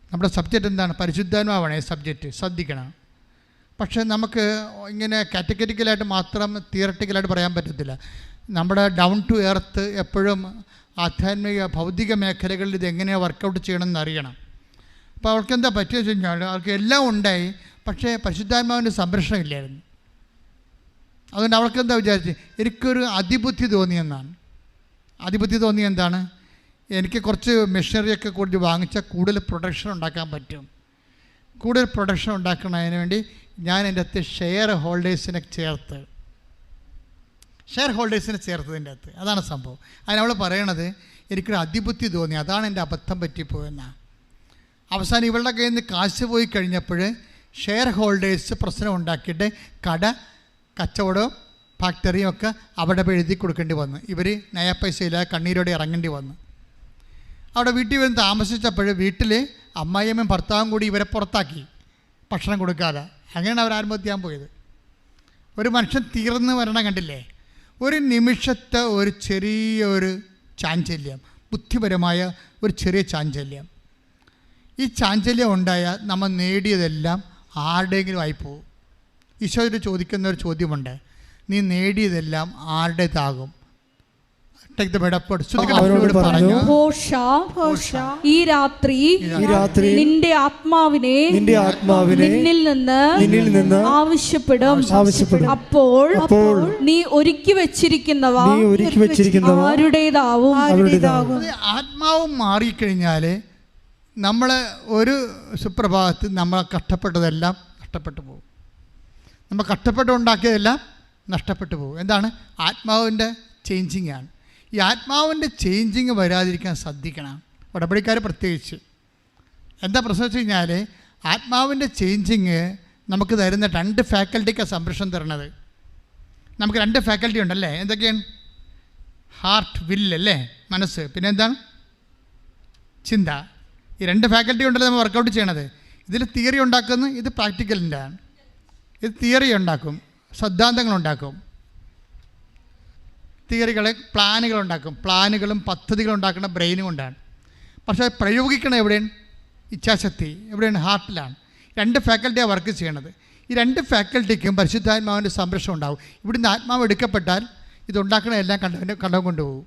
നമ്മുടെ സബ്ജക്റ്റ് എന്താണ്? പരിശുദ്ധാത്മാവാണ് സബ്ജക്റ്റ്, ശ്രദ്ധിക്കണം. പക്ഷേ നമുക്ക് ഇങ്ങനെ കാറ്റഗറിക്കലായിട്ട് മാത്രം തിയറട്ടിക്കലായിട്ട് പറയാൻ പറ്റത്തില്ല. നമ്മുടെ ഡൗൺ ടു എർത്ത് എപ്പോഴും ആധ്യാത്മിക ഭൗതിക മേഖലകളിൽ ഇത് എങ്ങനെയാണ് വർക്കൗട്ട് ചെയ്യണമെന്ന് അറിയണം. അപ്പോൾ അവർക്ക് എന്താ പറ്റിയെന്ന് വെച്ച് കഴിഞ്ഞാൽ അവർക്ക് എല്ലാം ഉണ്ടായി, പക്ഷേ പരിശുദ്ധാത്മാവിൻ്റെ സംരക്ഷണം ഇല്ലായിരുന്നു. അതുകൊണ്ട് അവർക്ക് എന്താ വിചാരിച്ച്, എനിക്കൊരു അതിബുദ്ധി തോന്നിയെന്നാണ്. അതിബുദ്ധി തോന്നിയ എന്താണ്? എനിക്ക് കുറച്ച് മെഷീനറിയൊക്കെ കൂടി വാങ്ങിച്ചാൽ കൂടുതൽ പ്രൊഡക്ഷൻ ഉണ്ടാക്കാൻ പറ്റും. കൂടുതൽ പ്രൊഡക്ഷൻ ഉണ്ടാക്കുന്നതിന് വേണ്ടി ഞാൻ എൻ്റെ അകത്ത് ഷെയർ ഹോൾഡേഴ്സിനെ ചേർത്തതിൻ്റെ അകത്ത്. അതാണ് സംഭവം. അതിനവൾ പറയണത്, എനിക്കൊരു അതിബുദ്ധി തോന്നി, അതാണ് എൻ്റെ അബദ്ധം പറ്റിപ്പോയെന്നാണ്. അവസാനം ഇവളുടെ കയ്യിൽ നിന്ന് കാശ് പോയി കഴിഞ്ഞപ്പോൾ ഷെയർ ഹോൾഡേഴ്സ് പ്രശ്നം ഉണ്ടാക്കിയിട്ട് കച്ചവടവും ഫാക്ടറിയും ഒക്കെ അവിടെ എഴുതി കൊടുക്കേണ്ടി വന്നു. ഇവർ നയ പൈസയില്ല കണ്ണീരോടെ ഇറങ്ങേണ്ടി വന്നു. അവിടെ വീട്ടിൽ വന്ന് താമസിച്ചപ്പോൾ വീട്ടിൽ അമ്മായിയമ്മയും ഭർത്താവും കൂടി ഇവരെ പുറത്താക്കി, ഭക്ഷണം കൊടുക്കാതെ. അങ്ങനെയാണ് അവർ ആത്മഹത്യ ചെയ്യാൻ പോയത്. ഒരു മനുഷ്യൻ തീർന്ന് വരണം കണ്ടില്ലേ? ഒരു നിമിഷത്തെ ഒരു ചെറിയൊരു ചാഞ്ചല്യം, ബുദ്ധിപരമായ ഒരു ചെറിയ ചാഞ്ചല്യം. ഈ ചാഞ്ചല്യം ഉണ്ടായാൽ നമ്മൾ നേടിയതെല്ലാം ആരുടെയെങ്കിലും ആയിപ്പോവും. ഈശോയോട് ചോദിക്കുന്ന ഒരു ചോദ്യമുണ്ട്, നീ നേടിയതെല്ലാം ആരുടേതാകും? ഈ രാത്രി നിന്റെ ആത്മാവിനെ നിന്നിൽ നിന്ന് ആവശ്യപ്പെടും. അപ്പോൾ നീ ഒരുക്കി വെച്ചിരിക്കുന്നവ ആരുടേതാവും. ആത്മാവ് മാറിക്കഴിഞ്ഞാൽ നമ്മൾ ഒരു സുപ്രഭാതത്തിൽ നമ്മളെ കഷ്ടപ്പെട്ടതെല്ലാം നഷ്ടപ്പെട്ടു പോകും. നമ്മൾ കഷ്ടപ്പെട്ടുണ്ടാക്കിയതെല്ലാം നഷ്ടപ്പെട്ടു പോകും. എന്താണ്? ആത്മാവിൻ്റെ ചേഞ്ചിങ് ആണ്. ഈ ആത്മാവിൻ്റെ ചേഞ്ചിങ് വരാതിരിക്കാൻ ശ്രദ്ധിക്കണം, ഉടമ്പടിക്കാർ പ്രത്യേകിച്ച്. എന്താ പ്രശ്നം വെച്ച് കഴിഞ്ഞാൽ, ആത്മാവിൻ്റെ ചേഞ്ചിങ് നമുക്ക് തരുന്ന 2 ഫാക്കൽറ്റിക്കാണ് സംരക്ഷണം തരുന്നത്. നമുക്ക് 2 ഫാക്കൽറ്റി ഉണ്ടല്ലേ? എന്തൊക്കെയാണ്? ഹാർട്ട്, വില്ല് അല്ലേ, മനസ്സ്, പിന്നെ എന്താണ്? ചിന്ത. ഈ 2 ഫാക്കൽറ്റി ഉണ്ടല്ലോ നമ്മൾ വർക്കൗട്ട് ചെയ്യണത്. ഇതിൽ തിയറി ഉണ്ടാക്കുന്നു, ഇത് പ്രാക്ടിക്കലിൻ്റെ ആണ്. ഇത് തിയറി ഉണ്ടാക്കും, സിദ്ധാന്തങ്ങളുണ്ടാക്കും, തിയറികളെ പ്ലാനുകളുണ്ടാക്കും. പ്ലാനുകളും പദ്ധതികളും ഉണ്ടാക്കുന്ന ബ്രെയിനും കൊണ്ടാണ്. പക്ഷേ പ്രയോഗിക്കണം എവിടെയാണ്? ഇച്ഛാശക്തി എവിടെയാണ്? ഹാർട്ടിലാണ്. 2 ഫാക്കൽറ്റിയാണ് വർക്ക് ചെയ്യണത്. ഈ 2 ഫാക്കൽറ്റിക്കും പരിശുദ്ധാത്മാവിൻ്റെ സംരക്ഷണം ഉണ്ടാവും. ഇവിടുന്ന് ആത്മാവ് എടുക്കപ്പെട്ടാൽ ഇതുണ്ടാക്കണ എല്ലാം കണ്ടം കൊണ്ടുപോകും.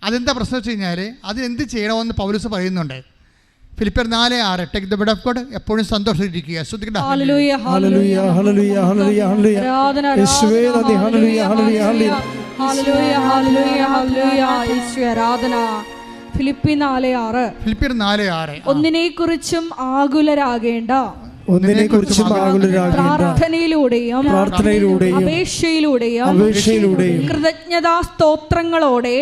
അതെന്താ പ്രശ്നം വെച്ച് കഴിഞ്ഞാൽ, അതിനെന്ത് ചെയ്യണമെന്ന് പൗലോസ് പറയുന്നുണ്ട്. ഫിലിപ്പിയർ 4:6 take the bread of God, എപ്പോഴും സന്തോഷിച്ചിരിക്കുക. ഫിലിപ്പിയർ 4:6 ഒന്നിനെക്കുറിച്ചും ആകുലരാകേണ്ട, പ്രാർത്ഥനയിലൂടെയും അപേക്ഷയിലൂടെയും കൃതജ്ഞതാസ്തോത്രങ്ങളോടെ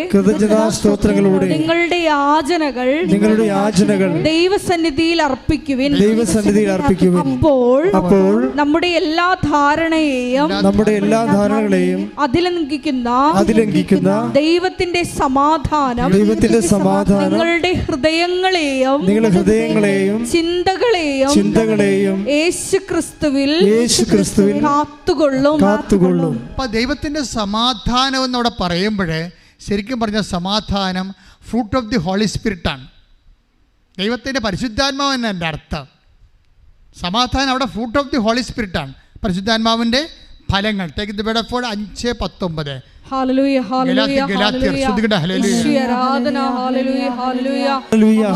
നിങ്ങളുടെ യാചനകൾ ദൈവസന്നിധിയിൽ അർപ്പിക്കുവിൻ. അപ്പോൾ നമ്മുടെ എല്ലാ ധാരണയെയും അതിലംഘിക്കുന്ന ദൈവത്തിന്റെ സമാധാനം നിങ്ങളുടെ ഹൃദയങ്ങളെയും ചിന്തകളെയും യേശുക്രിസ്തുവിൽ കാത്തുകൊള്ളും. അപ്പൊ ദൈവത്തിന്റെ സമാധാനം എന്നവിടെ പറയുമ്പോഴേ ശരിക്കും പറഞ്ഞ സമാധാനം ഫ്രൂട്ട് ഓഫ് ദി ഹോളി സ്പിരിറ്റാണ്. ദൈവത്തിൻ്റെ പരിശുദ്ധാത്മാവ് തന്നെ എൻ്റെ അർത്ഥം. സമാധാനം അവിടെ ഫ്രൂട്ട് ഓഫ് ദി ഹോളി സ്പിരിറ്റാണ്, പരിശുദ്ധാത്മാവിൻ്റെ ഫലങ്ങൾ. Take the bread of God 5:19. Hallelujah ഹല്ലേലൂയ ഹല്ലേലൂയ ആരാധന ഹല്ലേലൂയ ഹല്ലേലൂയ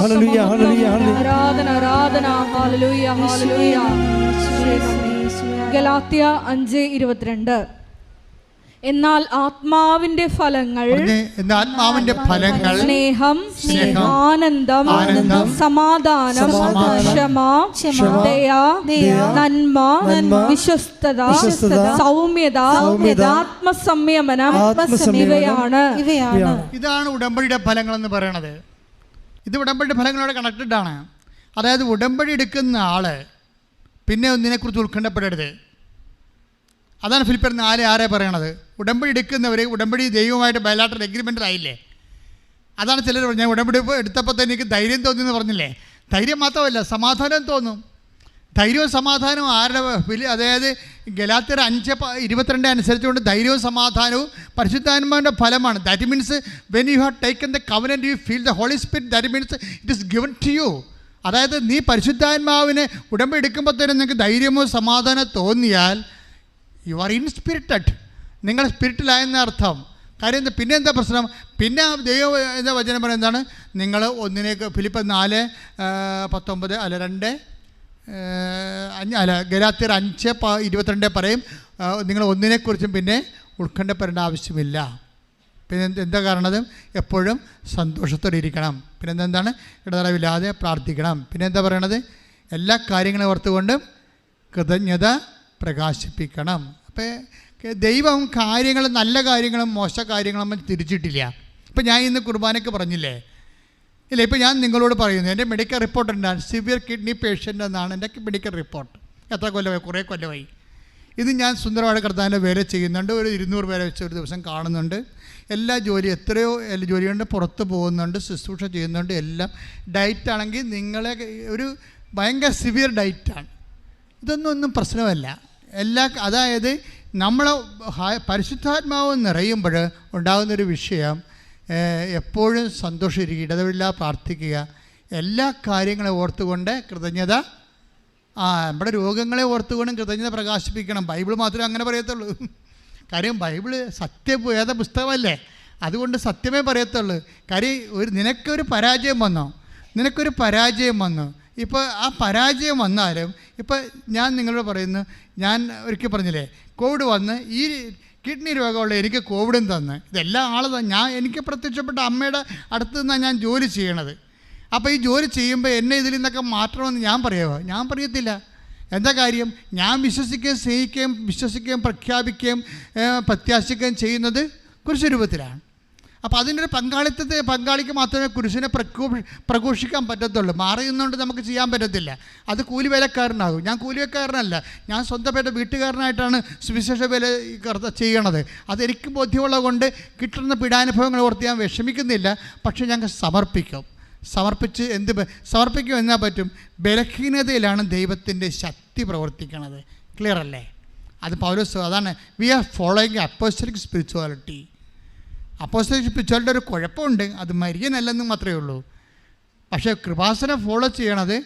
ഹല്ലേലൂയ ഹല്ലേലൂയ ആരാധന ആരാധന ഹല്ലേലൂയ ഹല്ലേലൂയ. ഗലാത്യ 5:22 എന്നാൽ ആത്മാവിന്റെ ഫലങ്ങൾ എന്നാൽ ആത്മാവിന്റെ ഫലങ്ങൾ സ്നേഹം, ആനന്ദം, സമാധാനം, ക്ഷമ, ദയ, നന്മ, വിശ്വസ്തത, സൗമ്യത, ആത്മസംയമനം ഇവയാണ്. ഇതാണ് ഉടമ്പടിയുടെ ഫലങ്ങൾ എന്ന് പറയുന്നത്. ഇത് ഉടമ്പടിയുടെ ഫലങ്ങളോട് കണക്റ്റഡ് ആണ്. അതായത് ഉടമ്പടി എടുക്കുന്ന ആള് പിന്നെ ഒന്നിനെക്കുറിച്ച് ഉത്കണ്ഠപ്പെടരുത്. അതാണ് ഫിലിപ്പിയർ 4:6 പറയണത്. ഉടമ്പടി എടുക്കുന്നവർ ഉടമ്പടി ദൈവമായിട്ട് ബയലാറ്ററൽ എഗ്രിമെൻ്റിലായില്ലേ. അതാണ് ചിലർ പറഞ്ഞത് ഉടമ്പടി എടുത്തപ്പോൾ തന്നെ എനിക്ക് ധൈര്യം തോന്നിയെന്ന് പറഞ്ഞില്ലേ. ധൈര്യം മാത്രമല്ല, സമാധാനം തോന്നും. ധൈര്യവും സമാധാനവും ആരുടെ അതായത് ഗലാത്യർ 5:22 അനുസരിച്ചുകൊണ്ട് ധൈര്യവും സമാധാനവും പരിശുദ്ധാത്മാവിൻ്റെ ഫലമാണ്. That means when you have taken the covenant you feel the Holy Spirit, that means it is given to you. അതായത് നീ പരിശുദ്ധാത്മാവിനെ ഉടമ്പടി എടുക്കുമ്പോൾ തന്നെ നിങ്ങൾക്ക് ധൈര്യമോ സമാധാനം തോന്നിയാൽ യു ആർ ഇൻസ്പിരിറ്റഡ്, നിങ്ങൾ സ്പിരിറ്റിലായെന്ന അർത്ഥം. കാര്യം പിന്നെ എന്താ പ്രശ്നം? പിന്നെ ദൈവം എന്താ വചനം പറയുന്നത് എന്താണ്? നിങ്ങൾ ഒന്നിനേക്ക് ഫിലിപ്പിയർ 4:19 അല്ല 2 അല്ല ഗലാത്യർ 5:22 പറയും നിങ്ങൾ ഒന്നിനെക്കുറിച്ചും പിന്നെ ഉത്കണ്ഠപ്പെടേണ്ട ആവശ്യമില്ല. പിന്നെ എന്താ കാരണത്? എപ്പോഴും സന്തോഷത്തോടെ ഇരിക്കണം. പിന്നെ എന്താണ്? ഇടതടവില്ലാതെ പ്രാർത്ഥിക്കണം. പിന്നെ എന്താ പറയണത്? എല്ലാ കാര്യങ്ങളും ഓർത്തുകൊണ്ടും കൃതജ്ഞത പ്രകാശിപ്പിക്കണം. അപ്പോൾ ദൈവം കാര്യങ്ങൾ, നല്ല കാര്യങ്ങളും മോശ കാര്യങ്ങളും തിരിച്ചിട്ടില്ല. ഇപ്പം ഞാൻ ഇന്ന് കുർബാനയ്ക്ക് പറഞ്ഞില്ലേ ഇല്ല, ഇപ്പോൾ ഞാൻ നിങ്ങളോട് പറയുന്നു എൻ്റെ മെഡിക്കൽ റിപ്പോർട്ട് എന്താണ്? സിവിയർ കിഡ്നി പേഷ്യൻ്റ് എന്നാണ് എൻ്റെ മെഡിക്കൽ റിപ്പോർട്ട്. എത്ര കൊല്ലമായി? കുറേ കൊല്ലമായി. ഇത് ഞാൻ സുന്ദരമായിട്ട് കർത്താവിൻ്റെ വേല ചെയ്യുന്നുണ്ട്. ഒരു 200 പേരെ വെച്ച് ഒരു ദിവസം കാണുന്നുണ്ട്. എല്ലാ എത്രയോ ജോലിയുണ്ട്, പുറത്ത് പോകുന്നുണ്ട്, ശുശ്രൂഷ ചെയ്യുന്നുണ്ട്. എല്ലാം ഡയറ്റാണെങ്കിൽ നിങ്ങളെ ഒരു ഭയങ്കര സിവിയർ ഡയറ്റാണ്. ഇതൊന്നും പ്രശ്നമല്ല. അതായത് നമ്മൾ പരിശുദ്ധാത്മാവ് നിറയുമ്പോൾ ഉണ്ടാകുന്നൊരു വിഷയം എപ്പോഴും സന്തോഷമിരിക്കുക, ഇടതവില്ലാതെ പ്രാർത്ഥിക്കുക, എല്ലാ കാര്യങ്ങളെ ഓർത്തുകൊണ്ട് കൃതജ്ഞത, നമ്മുടെ രോഗങ്ങളെ ഓർത്തുകൊണ്ടും കൃതജ്ഞത പ്രകാശിപ്പിക്കണം. ബൈബിൾ മാത്രമേ അങ്ങനെ പറയത്തുള്ളൂ. കാര്യം ബൈബിള് സത്യവേദ പുസ്തകമല്ലേ, അതുകൊണ്ട് സത്യമേ പറയത്തുള്ളൂ. കാര്യം നിനക്കൊരു പരാജയം വന്നു, ഇപ്പോൾ ആ പരാജയം വന്നാലും, ഇപ്പോൾ ഞാൻ നിങ്ങളോട് പറയുന്നു, ഞാൻ ഒരിക്കൽ പറഞ്ഞില്ലേ കോവിഡ് വന്ന് ഈ കിഡ്നി രോഗമുള്ള എനിക്ക് കോവിഡും തന്ന്, ഇതെല്ലാം എനിക്ക് പ്രത്യക്ഷപ്പെട്ട അമ്മയുടെ അടുത്ത് നിന്നാണ് ഞാൻ ജോലി ചെയ്യണത്. അപ്പോൾ ഈ ജോലി ചെയ്യുമ്പോൾ എന്നെ ഇതിൽ നിന്നൊക്കെ മാറ്റണമെന്ന് ഞാൻ പറയുമോ? ഞാൻ പറയത്തില്ല. എന്താ കാര്യം? ഞാൻ വിശ്വസിക്കുകയും പ്രഖ്യാപിക്കുകയും പ്രത്യാശിക്കുകയും ചെയ്യുന്നത് കുരിശുരൂപത്തിലാണ്. അപ്പോൾ അതിൻ്റെ ഒരു പങ്കാളിക്ക് മാത്രമേ കുരിശിനെ പ്രഘോഷിക്കാൻ പറ്റത്തുള്ളൂ. മാറിയുന്നതുകൊണ്ട് നമുക്ക് ചെയ്യാൻ പറ്റത്തില്ല. അത് കൂലിവേലക്കാരനാകും. ഞാൻ കൂലിവേലക്കാരനല്ല, ഞാൻ സ്വന്തപ്പെട്ട വീട്ടുകാരനായിട്ടാണ് സുവിശേഷ വേല ചെയ്യണത്. അതെനിക്ക് ബോധ്യമുള്ളത് കൊണ്ട് കിട്ടുന്ന പീഡാനുഭവങ്ങൾ ഓർത്ത് ഞാൻ വിഷമിക്കുന്നില്ല. പക്ഷേ ഞങ്ങൾ സമർപ്പിക്കും എന്നാ പറ്റും? ബലഹീനതയിലാണ് ദൈവത്തിൻ്റെ ശക്തി പ്രവർത്തിക്കണത്. ക്ലിയർ അല്ലേ? അത് പൗലോസ് അതാണ് we are following apostolic spirituality. Apostolic spirituality ഒരു കുഴപ്പമുണ്ട്, അത് മരിയനല്ലെന്ന് മാത്രമേ ഉള്ളൂ. പക്ഷേ കൃപാസനം ഫോളോ ചെയ്യണത്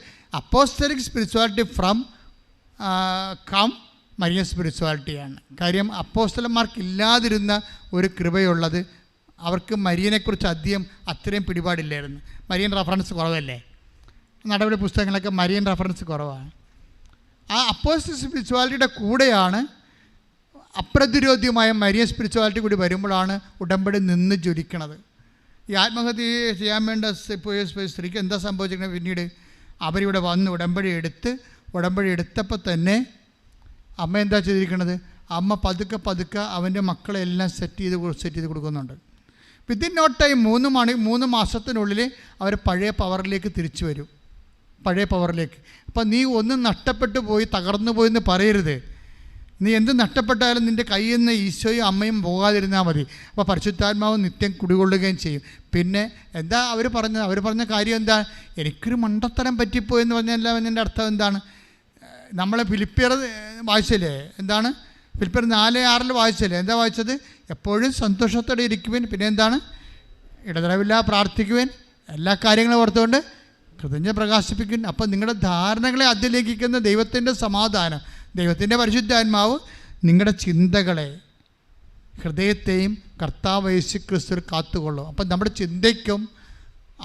അപ്പോസ്റ്റലിക് സ്പിരിച്വാലിറ്റി ഫ്രം മരിയൻ സ്പിരിച്വാലിറ്റിയാണ്. കാര്യം അപ്പോസ്റ്റലന്മാർക്കില്ലാതിരുന്ന ഒരു കൃപയുള്ളത്. അവർക്ക് മരിയനെക്കുറിച്ച് അത്രയും പിടിപാടില്ലായിരുന്നു. മരിയൻ റെഫറൻസ് കുറവല്ലേ? നടപടി പുസ്തകങ്ങളൊക്കെ മരിയൻ റെഫറൻസ് കുറവാണ്. ആ അപ്പോസ്റ്റലിക് സ്പിരിച്വാലിറ്റിയുടെ കൂടെയാണ് അപ്രതിരോധ്യമായ മരിയൻ സ്പിരിച്വാലിറ്റി കൂടി വരുമ്പോഴാണ് ഉടമ്പടി നിന്ന് ജ്വലിക്കണത്. ഈ ആത്മഹത്യ ചെയ്യാൻ വേണ്ട സ്ത്രീക്ക് എന്താ സംഭവിച്ചിരിക്കുന്നത്? പിന്നീട് അവരിവിടെ വന്ന് ഉടമ്പടി എടുത്തപ്പോൾ തന്നെ അമ്മ എന്താ ചെയ്തിരിക്കുന്നത്? അമ്മ പതുക്കെ അവൻ്റെ മക്കളെല്ലാം സെറ്റ് ചെയ്ത് കൊടുക്കുന്നുണ്ട്. വിത്തിൻ നോ ടൈം 3 മാസത്തിനുള്ളിൽ അവർ പഴയ പവറിലേക്ക് തിരിച്ചു വരും. അപ്പം നീ ഒന്നും നഷ്ടപ്പെട്ടു പോയി, തകർന്നു പോയെന്ന് പറയരുത്. നീ എന്ത് നഷ്ടപ്പെട്ടാലും നിൻ്റെ കയ്യിൽ നിന്ന് ഈശോയും അമ്മയും പോകാതിരുന്നാൽ മതി. അപ്പോൾ പരിശുദ്ധാത്മാവ് നിത്യം കുടികൊള്ളുകയും ചെയ്യും. പിന്നെ എന്താ അവർ പറഞ്ഞ കാര്യം എന്താ? എനിക്കൊരു മണ്ടത്തരം പറ്റിപ്പോയെന്ന് പറഞ്ഞാൽ അതിൻ്റെ അർത്ഥം എന്താണ്? നമ്മളെ ഫിലിപ്പിയർ വായിച്ചില്ലേ? എന്താണ് ഫിലിപ്പിയർ 4:6 വായിച്ചില്ലേ? എന്താ വായിച്ചത്? എപ്പോഴും സന്തോഷത്തോടെ ഇരിക്കുവാൻ, പിന്നെ എന്താണ്? ഇടതടവില്ലാതെ പ്രാർത്ഥിക്കുവാൻ, എല്ലാ കാര്യങ്ങളും ഓർത്തുകൊണ്ട് കൃതജ്ഞത പ്രകാശിപ്പിക്കും. അപ്പം നിങ്ങളുടെ ധാരണകളെ അതിലേക്കിക്കുന്ന ദൈവത്തിൻ്റെ സമാധാനം, ദൈവത്തിൻ്റെ പരിശുദ്ധാത്മാവ് നിങ്ങളുടെ ചിന്തകളെ, ഹൃദയത്തെയും കർത്താവ് യേശു ക്രിസ്തു കാത്തുകൊള്ളും. അപ്പം നമ്മുടെ ചിന്തയ്ക്കും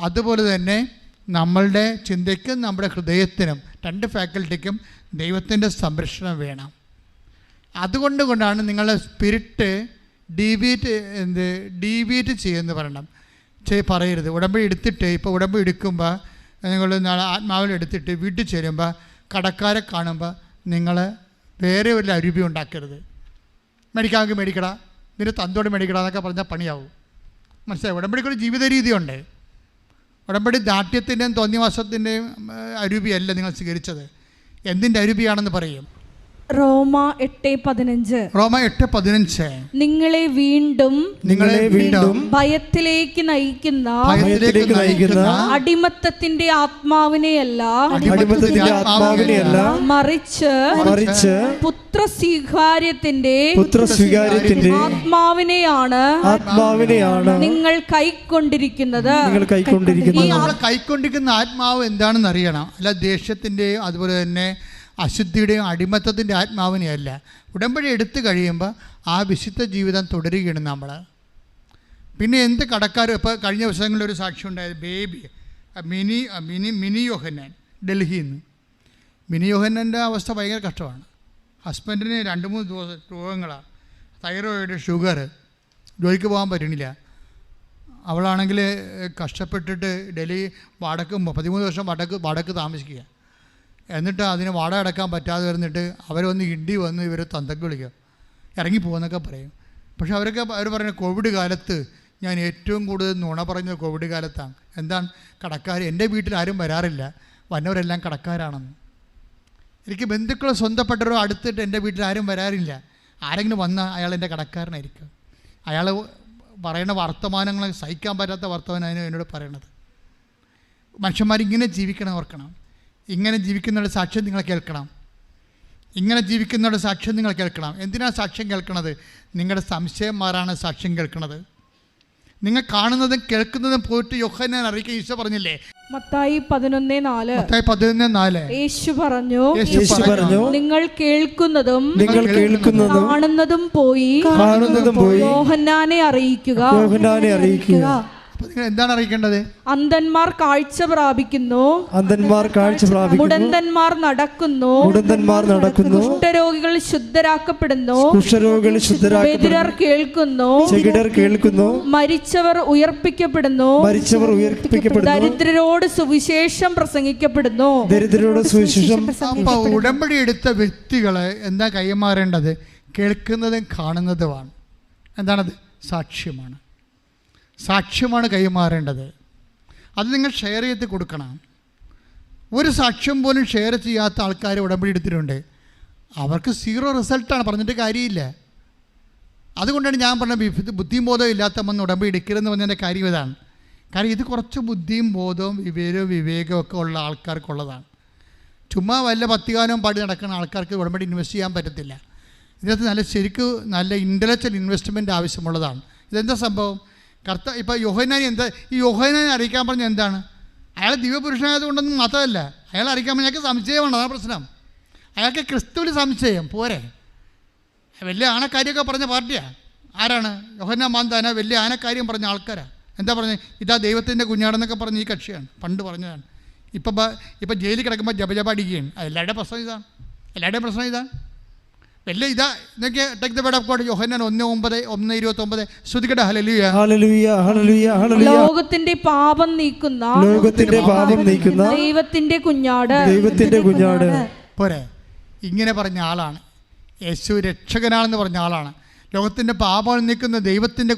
അതുപോലെ തന്നെ നമ്മളുടെ ചിന്തയ്ക്കും നമ്മുടെ ഹൃദയത്തിനും 2 ഫാക്കൽറ്റിക്കും ദൈവത്തിൻ്റെ സംരക്ഷണം വേണം. അതുകൊണ്ടാണ് നിങ്ങളുടെ സ്പിരിറ്റ് ഡീവിയേറ്റ് ചെയ്യുമെന്ന് പറയണം. പറയരുത്. ഉടമ്പടി എടുത്തിട്ട്, ഇപ്പോൾ ഉടമ്പടി എടുക്കുമ്പോൾ നിങ്ങൾ നാളെ ആത്മാവിൽ എടുത്തിട്ട് വീട്ടിൽ ചേരുമ്പോൾ കടക്കാരെ കാണുമ്പോൾ നിങ്ങൾ വേറെ ഒരു അരൂപി ഉണ്ടാക്കരുത്. മേടിക്കാമെങ്കിൽ മേടിക്കടാ, നിന്റെ തന്തോട് മേടിക്കടാ എന്നൊക്കെ പറഞ്ഞാൽ പണിയാവും. മനസ്സിലായി? ഉടമ്പടിക്കൊരു ജീവിത രീതിയുണ്ട്. ഉടമ്പടി ദാഠ്യത്തിൻ്റെയും തോന്നിവാസത്തിൻ്റെയും അരൂപിയല്ല നിങ്ങൾ സ്വീകരിച്ചത്. എന്തിൻ്റെ അരൂപിയാണെന്ന് പറയും. റോമ 8:15 നിങ്ങളെ വീണ്ടും ഭയത്തിലേക്ക് നയിക്കുന്ന അടിമത്തത്തിന്റെ ആത്മാവിനെയല്ല മറിച്ച് പുത്രസ്വീകാര്യത്തിന്റെ ആത്മാവിനെയാണ് നിങ്ങൾ കൈക്കൊണ്ടിരിക്കുന്നത്. ഈ നമ്മൾ കൈക്കൊണ്ടിരിക്കുന്ന ആത്മാവ് എന്താണെന്ന് അറിയണം. അല്ല ദേഷ്യത്തിൻ്റെയും അതുപോലെ തന്നെ അശുദ്ധിയുടെയും അടിമത്തത്തിൻ്റെ ആത്മാവിനെയല്ല. ഉടമ്പടി എടുത്തു കഴിയുമ്പോൾ ആ വിശുദ്ധ ജീവിതം തുടരുകയാണ് നമ്മൾ. പിന്നെ എന്ത് കടക്കാരും, ഇപ്പോൾ കഴിഞ്ഞ ദിവസങ്ങളിലൊരു സാക്ഷ്യം ഉണ്ടായത് ബേബി മിനി യോഹന്നാൻ, ഡൽഹിയിൽ നിന്ന്. മിനി യോഹന്നാൻ്റെ അവസ്ഥ ഭയങ്കര കഷ്ടമാണ്. ഹസ്ബൻഡിന് 2-3 ദിവസം രോഗങ്ങളാണ്, തൈറോയിഡ്, ഷുഗർ, ജോലിക്ക് പോകാൻ പറ്റണില്ല. അവളാണെങ്കിൽ കഷ്ടപ്പെട്ടിട്ട് ഡൽഹി 13 വർഷം വാടക താമസിക്കുക. എന്നിട്ട് അതിന് വാടക അടക്കാൻ പറ്റാതെ വരുന്നിട്ട് അവരൊന്ന് ഇണ്ടി വന്ന് ഇവർ തന്തക്ക് വിളിക്കുക, ഇറങ്ങിപ്പോകുന്നൊക്കെ പറയും. പക്ഷെ അവർ പറയുന്നത് കോവിഡ് കാലത്ത് ഞാൻ ഏറ്റവും കൂടുതൽ നുണ പറഞ്ഞത് കോവിഡ് കാലത്താണ്. എന്താണ്? കടക്കാർ എൻ്റെ വീട്ടിൽ ആരും വരാറില്ല, വന്നവരെല്ലാം കടക്കാരാണെന്ന്. എനിക്ക് ബന്ധുക്കൾ സ്വന്തപ്പെട്ടവരോ അടുത്തിട്ട് എൻ്റെ വീട്ടിൽ ആരും വരാറില്ല. ആരെങ്കിലും വന്നാൽ അയാൾ എൻ്റെ കടക്കാരനായിരിക്കും. അയാൾ പറയുന്ന വർത്തമാനങ്ങൾ സഹിക്കാൻ പറ്റാത്ത വർത്തമാനമാണ് എന്നോട് പറയണത്. മനുഷ്യന്മാരിങ്ങനെ ജീവിക്കണം, ഓർക്കണം. ഇങ്ങനെ ജീവിക്കുന്നവരുടെ സാക്ഷ്യം നിങ്ങൾ കേൾക്കണം. എന്തിനാണ് സാക്ഷ്യം കേൾക്കണത്? നിങ്ങളുടെ സംശയന്മാരാണ് സാക്ഷ്യം കേൾക്കുന്നത്. നിങ്ങൾ കാണുന്നതും കേൾക്കുന്നതും പോയിട്ട് യോഹന്നാൻ അറിയിക്കുക. ഈശോ പറഞ്ഞില്ലേ, മത്തായി 11:4 യേശു പറഞ്ഞു, നിങ്ങൾ കേൾക്കുന്നതും കാണുന്നതും പോയി യോഹന്നാനെ അറിയിക്കുക. നിങ്ങൾ എന്താണ് അറിയിക്കേണ്ടത്? അന്ധന്മാർ കാഴ്ച പ്രാപിക്കുന്നു, മുടന്തന്മാർ നടക്കുന്നു, കുഷ്ഠരോഗികൾ ശുദ്ധരാക്കപ്പെടുന്നു, ബധിരർ കേൾക്കുന്നു, മരിച്ചവർ ഉയർപ്പിക്കപ്പെടുന്നു, ദരിദ്രരോട് സുവിശേഷം പ്രസംഗിക്കപ്പെടുന്നു. ഉടമ്പടി എടുത്ത വ്യക്തികളെ എന്താ കൈമാറേണ്ടത്? കേൾക്കുന്നതും കാണുന്നതുമാണ്. എന്താണത്? സാക്ഷ്യമാണ് കൈമാറേണ്ടത്. അത് നിങ്ങൾ ഷെയർ ചെയ്ത് കൊടുക്കണം. ഒരു സാക്ഷ്യം പോലും ഷെയർ ചെയ്യാത്ത ആൾക്കാർ ഉടമ്പടി എടുത്തിട്ടുണ്ട്. അവർക്ക് 0 റിസൾട്ടാണ്, പറഞ്ഞിട്ട് കാര്യമില്ല. അതുകൊണ്ടാണ് ഞാൻ പറഞ്ഞത് ബുദ്ധിയും ബോധവും ഇല്ലാത്തവന്ന് ഉടമ്പടി എടുക്കരുതെന്ന് പറഞ്ഞതിൻ്റെ കാര്യം ഇതാണ്. കാരണം ഇത് കുറച്ച് ബുദ്ധിയും ബോധവും വിവേകവും ഒക്കെ ഉള്ള ആൾക്കാർക്കുള്ളതാണ്. ചുമ്മാ വല്ല പത്തികാനവും പാടി നടക്കുന്ന ആൾക്കാർക്ക് ഉടമ്പടി ഇൻവെസ്റ്റ് ചെയ്യാൻ പറ്റത്തില്ല. ഇതിനകത്ത് ശരിക്കും നല്ല ഇൻ്റലക്ച്വൽ ഇൻവെസ്റ്റ്മെൻറ്റ് ആവശ്യമുള്ളതാണ്. ഇതെന്താ സംഭവം? ഇപ്പോൾ യോഹന്നാനെ ഈ യോഹന്നാനെ അറിയിക്കാൻ പറഞ്ഞ എന്താണ്? അയാൾ ദിവ്യപുരുഷനായതുകൊണ്ടൊന്നും മാത്രമല്ല, അയാൾ അറിയിക്കാൻ പറഞ്ഞ അയാൾക്ക് സംശയമാണ്. അതാണ് പ്രശ്നം. അയാൾക്ക് ക്രിസ്തുവിൽ സംശയം പോരെ. വലിയ ആനക്കാര്യമൊക്കെ പറഞ്ഞ പാർട്ടിയാണ്. ആരാണ്? യോഹന്നാൻ മാന്താന വലിയ ആനക്കാര്യം പറഞ്ഞ ആൾക്കാരാണ്. എന്താ പറഞ്ഞത്? ഇതാ ദൈവത്തിൻ്റെ കുഞ്ഞാടെന്നൊക്കെ പറഞ്ഞ ഈ കക്ഷിയാണ്, പണ്ട് പറഞ്ഞതാണ്. ഇപ്പം ജയിലിൽ കിടക്കുമ്പോൾ ജപജപ അടിക്കുകയാണ്. എല്ലാവരുടെയും പ്രശ്നം ഇതാണ്. വലിയ ഇതാ ഇതൊക്കെ take the word of God. യോഹന്നാൻ 1:29 ശ്രുതിക്കട്ടെ. ഹല്ലേലൂയ, ഹല്ലേലൂയ, ഹല്ലേലൂയ, ഹല്ലേലൂയ. ലോകത്തിന്റെ പാപം നീക്കുന്ന ദൈവത്തിന്റെ കുഞ്ഞാട് പോരെ. ഇങ്ങനെ പറഞ്ഞ ആളാണ് യേശു. രക്ഷകനാണെന്ന് പറഞ്ഞ ആളാണ്. ലോകത്തിൻ്റെ പാപം നീക്കുന്ന ദൈവത്തിൻ്റെ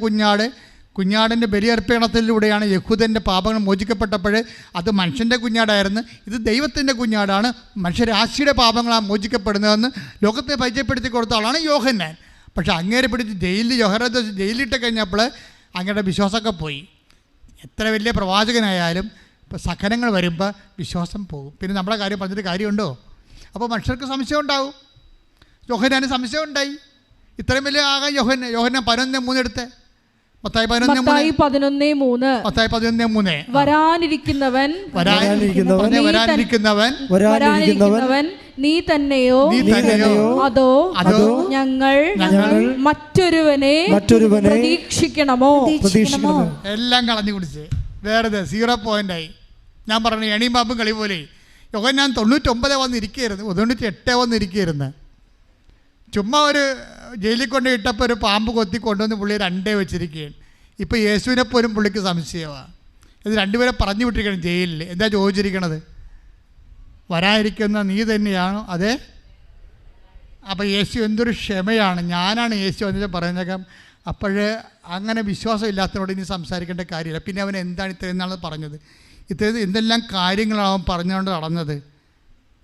കുഞ്ഞാടിൻ്റെ ബലിയർപ്പണത്തിലൂടെയാണ് യഹൂദൻ്റെ പാപങ്ങൾ മോചിക്കപ്പെട്ടപ്പോൾ അത് മനുഷ്യൻ്റെ കുഞ്ഞാടായിരുന്നു. ഇത് ദൈവത്തിൻ്റെ കുഞ്ഞാടാണ്. മനുഷ്യരാശിയുടെ പാപങ്ങളാണ് മോചിക്കപ്പെടുന്നതെന്ന് ലോകത്തെ പരിചയപ്പെടുത്തി കൊടുത്ത ആളാണ് യോഹന്നാൻ. പക്ഷേ അങ്ങേരെ പിടിച്ച് ജയിലിട്ട് കഴിഞ്ഞപ്പോൾ അങ്ങയുടെ വിശ്വാസമൊക്കെ പോയി. എത്ര വലിയ പ്രവാചകനായാലും ഇപ്പോൾ സഹനങ്ങൾ വരുമ്പോൾ വിശ്വാസം പോകും. പിന്നെ നമ്മുടെ കാര്യം പറഞ്ഞിട്ട് കാര്യമുണ്ടോ? അപ്പോൾ മനുഷ്യർക്ക് സംശയം ഉണ്ടാവും. യോഹന്നാന് സംശയം ഉണ്ടായി. ഇത്രയും വലിയ ആകാൻ യോഹന്നാൻ 11:3 എടുത്തേ. മത്തായി 11:3 വരാനിരിക്കുന്നവൻ നീ തന്നെയോ അതോ ഞങ്ങൾ മറ്റൊരുവനെ പ്രതീക്ഷിക്കണമോ? എല്ലാം കളഞ്ഞു കുടിച്ച് വേറെ 0 പോയിന്റായി. ഞാൻ പറഞ്ഞു എണിയും പാമ്പും കളി പോലെ. യോഹന്നാൻ 99 വന്നിരിക്കുകയായിരുന്നു, 98 വന്നിരിക്കുകയായിരുന്നു. ചുമ്മാ ഒരു ജയിലിൽ കൊണ്ട് ഇട്ടപ്പോൾ ഒരു പാമ്പ് കൊത്തി കൊണ്ടുവന്ന് പുള്ളി 2 വെച്ചിരിക്കുകയാണ്. ഇപ്പോൾ യേശുവിനെ പോലും പുള്ളിക്ക് സംശയമാണ്. ഇത് 2 പേരെ പറഞ്ഞു വിട്ടിരിക്കണം ജയിലിൽ. എന്താ ചോദിച്ചിരിക്കണത്? വരാതിരിക്കുന്ന നീ തന്നെയാണോ? അതെ. അപ്പോൾ യേശു എന്തൊരു ക്ഷമയാണ്. ഞാനാണ് യേശു എന്നിട്ട് പറയുന്നേക്കാം. അപ്പോൾ അങ്ങനെ വിശ്വാസം ഇല്ലാത്തതിനോട് ഇനി സംസാരിക്കേണ്ട കാര്യമില്ല. പിന്നെ അവൻ എന്താണ് ഇത്രയും നാൾ പറഞ്ഞത്? ഇത്രയും എന്തെല്ലാം കാര്യങ്ങളാണ് അവൻ പറഞ്ഞുകൊണ്ട് നടന്നത്.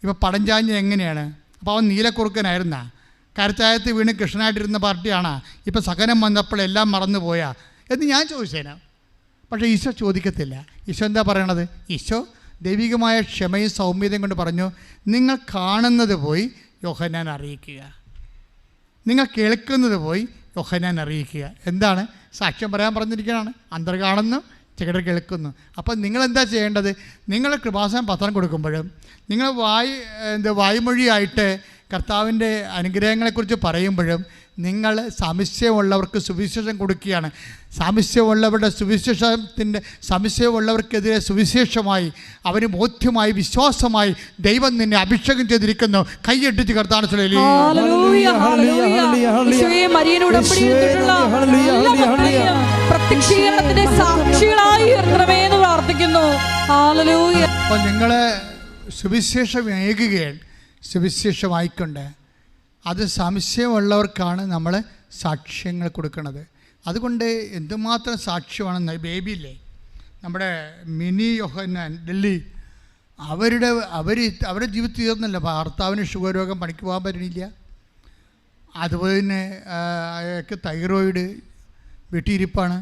ഇപ്പോൾ പടഞ്ചാഞ്ഞ് എങ്ങനെയാണ്? അപ്പോൾ അവൻ നീലക്കുറുക്കനായിരുന്നാ? കരച്ചായത്ത് വീണ് കൃഷ്ണനായിട്ടിരുന്ന പാർട്ടിയാണോ? ഇപ്പോൾ സഹനം വന്നപ്പോൾ എല്ലാം മറന്നു പോയാ എന്ന് ഞാൻ ചോദിച്ചേനാ. പക്ഷേ ഈശോ ചോദിക്കത്തില്ല. ഈശോ എന്താ പറയണത്? ഈശോ ദൈവികമായ ക്ഷമയും സൗമ്യതയും കൊണ്ട് പറഞ്ഞു, നിങ്ങൾ കാണുന്നത് പോയി യോഹന്നാൻ അറിയിക്കുക, നിങ്ങൾ കേൾക്കുന്നത് പോയി യോഹന്നാൻ അറിയിക്കുക. എന്താണ്? സാക്ഷ്യം പറയാൻ പറഞ്ഞിരിക്കുകയാണ്. അന്തർ കാണുന്നു, ചെകിടർ കേൾക്കുന്നു. അപ്പോൾ നിങ്ങളെന്താ ചെയ്യേണ്ടത്? നിങ്ങൾ കൃപാസനം പത്രം കൊടുക്കുമ്പോഴും നിങ്ങൾ വായ്മൊഴിയായിട്ട് കർത്താവിൻ്റെ അനുഗ്രഹങ്ങളെക്കുറിച്ച് പറയുമ്പോഴും നിങ്ങൾ സംശയമുള്ളവർക്ക് സുവിശേഷം കൊടുക്കുകയാണ്. സംശയമുള്ളവർക്കെതിരെ സുവിശേഷമായി അവന് ബോധ്യമായി വിശ്വാസമായി ദൈവം നിന്നെ അഭിഷേകം ചെയ്തിരിക്കുന്നു. കൈയ്യടിച്ച് കർത്താവിനെ അപ്പോൾ നിങ്ങളെ സുവിശേഷം ഏകുകയാണ്. സുവിശേഷമായിക്കൊണ്ട് അത് സംശയമുള്ളവർക്കാണ് നമ്മൾ സാക്ഷ്യങ്ങൾ കൊടുക്കുന്നത്. അതുകൊണ്ട് എന്തുമാത്രം സാക്ഷ്യമാണെന്ന് ബേബിയില്ലേ, നമ്മുടെ മിനി യോഹന്നാൻ ഡൽഹി, അവരുടെ ജീവിതത്തിൽ തീർന്നല്ല. ഭർത്താവിന് ഷുഗർ രോഗം, പണിക്ക് പോകാൻ പറ്റണില്ല. അതുപോലെ തന്നെ അയാൾക്ക് തൈറോയിഡ്, വീട്ടിലിരിപ്പാണ്.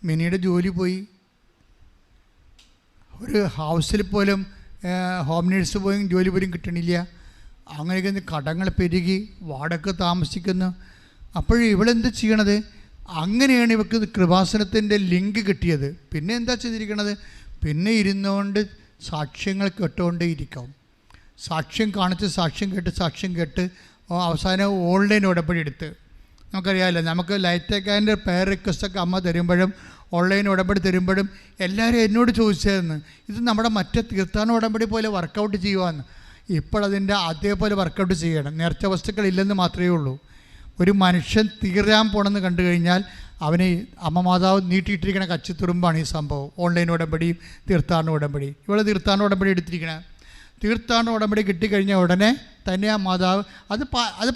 മിനിയുടെ ജോലി പോയി. ഒരു ഹൗസിൽ പോലും ഹോം നേഴ്സ് പോലും ജോലി പോലും കിട്ടണില്ല. അങ്ങനെയൊക്കെ കടങ്ങൾ പെരുകി വാടക താമസിക്കുന്നു. അപ്പോഴും ഇവളെന്ത് ചെയ്യണത്? അങ്ങനെയാണ് ഇവർക്ക് കൃപാസനത്തിൻ്റെ ലിങ്ക് കിട്ടിയത്. പിന്നെ എന്താ ചെയ്തിരിക്കണത്? പിന്നെ ഇരുന്നുകൊണ്ട് സാക്ഷ്യങ്ങൾ കേട്ടുകൊണ്ടേ ഇരിക്കും. സാക്ഷ്യം കാണിച്ച് സാക്ഷ്യം കേട്ട് അവസാനം ഓൺലൈൻ ഉടമ്പടി എടുത്ത്, നമുക്കറിയാമല്ലോ, നമുക്ക് ലൈറ്റേക്കാൻ്റെ പേർ റിക്വസ്റ്റൊക്കെ അമ്മ തരുമ്പോഴും ഓൺലൈൻ ഉടമ്പടി തരുമ്പോഴും എല്ലാവരും എന്നോട് ചോദിച്ചായിരുന്നു, ഇത് നമ്മുടെ മറ്റേ തീർത്ഥാടന ഉടമ്പടി പോലെ വർക്കൗട്ട് ചെയ്യുവാന്ന്. ഇപ്പോഴതിൻ്റെ അതേപോലെ വർക്കൗട്ട് ചെയ്യണം. നേർച്ച വസ്തുക്കളില്ലെന്ന് മാത്രമേ ഉള്ളൂ. ഒരു മനുഷ്യൻ തീരാൻ പോകണമെന്ന് കണ്ടു കഴിഞ്ഞാൽ അവന് അമ്മ മാതാവ് നീട്ടിയിട്ടിരിക്കണ കച്ചിത്തുറുമ്പാണ് ഈ സംഭവം. ഓൺലൈൻ ഉടമ്പടിയും തീർത്ഥാടന ഉടമ്പടി. ഇവിടെ തീർത്ഥാടന ഉടമ്പടി എടുത്തിരിക്കണേ. തീർത്ഥാടന ഉടമ്പടി കിട്ടിക്കഴിഞ്ഞാൽ ഉടനെ തന്നെ ആ മാതാവ് അത്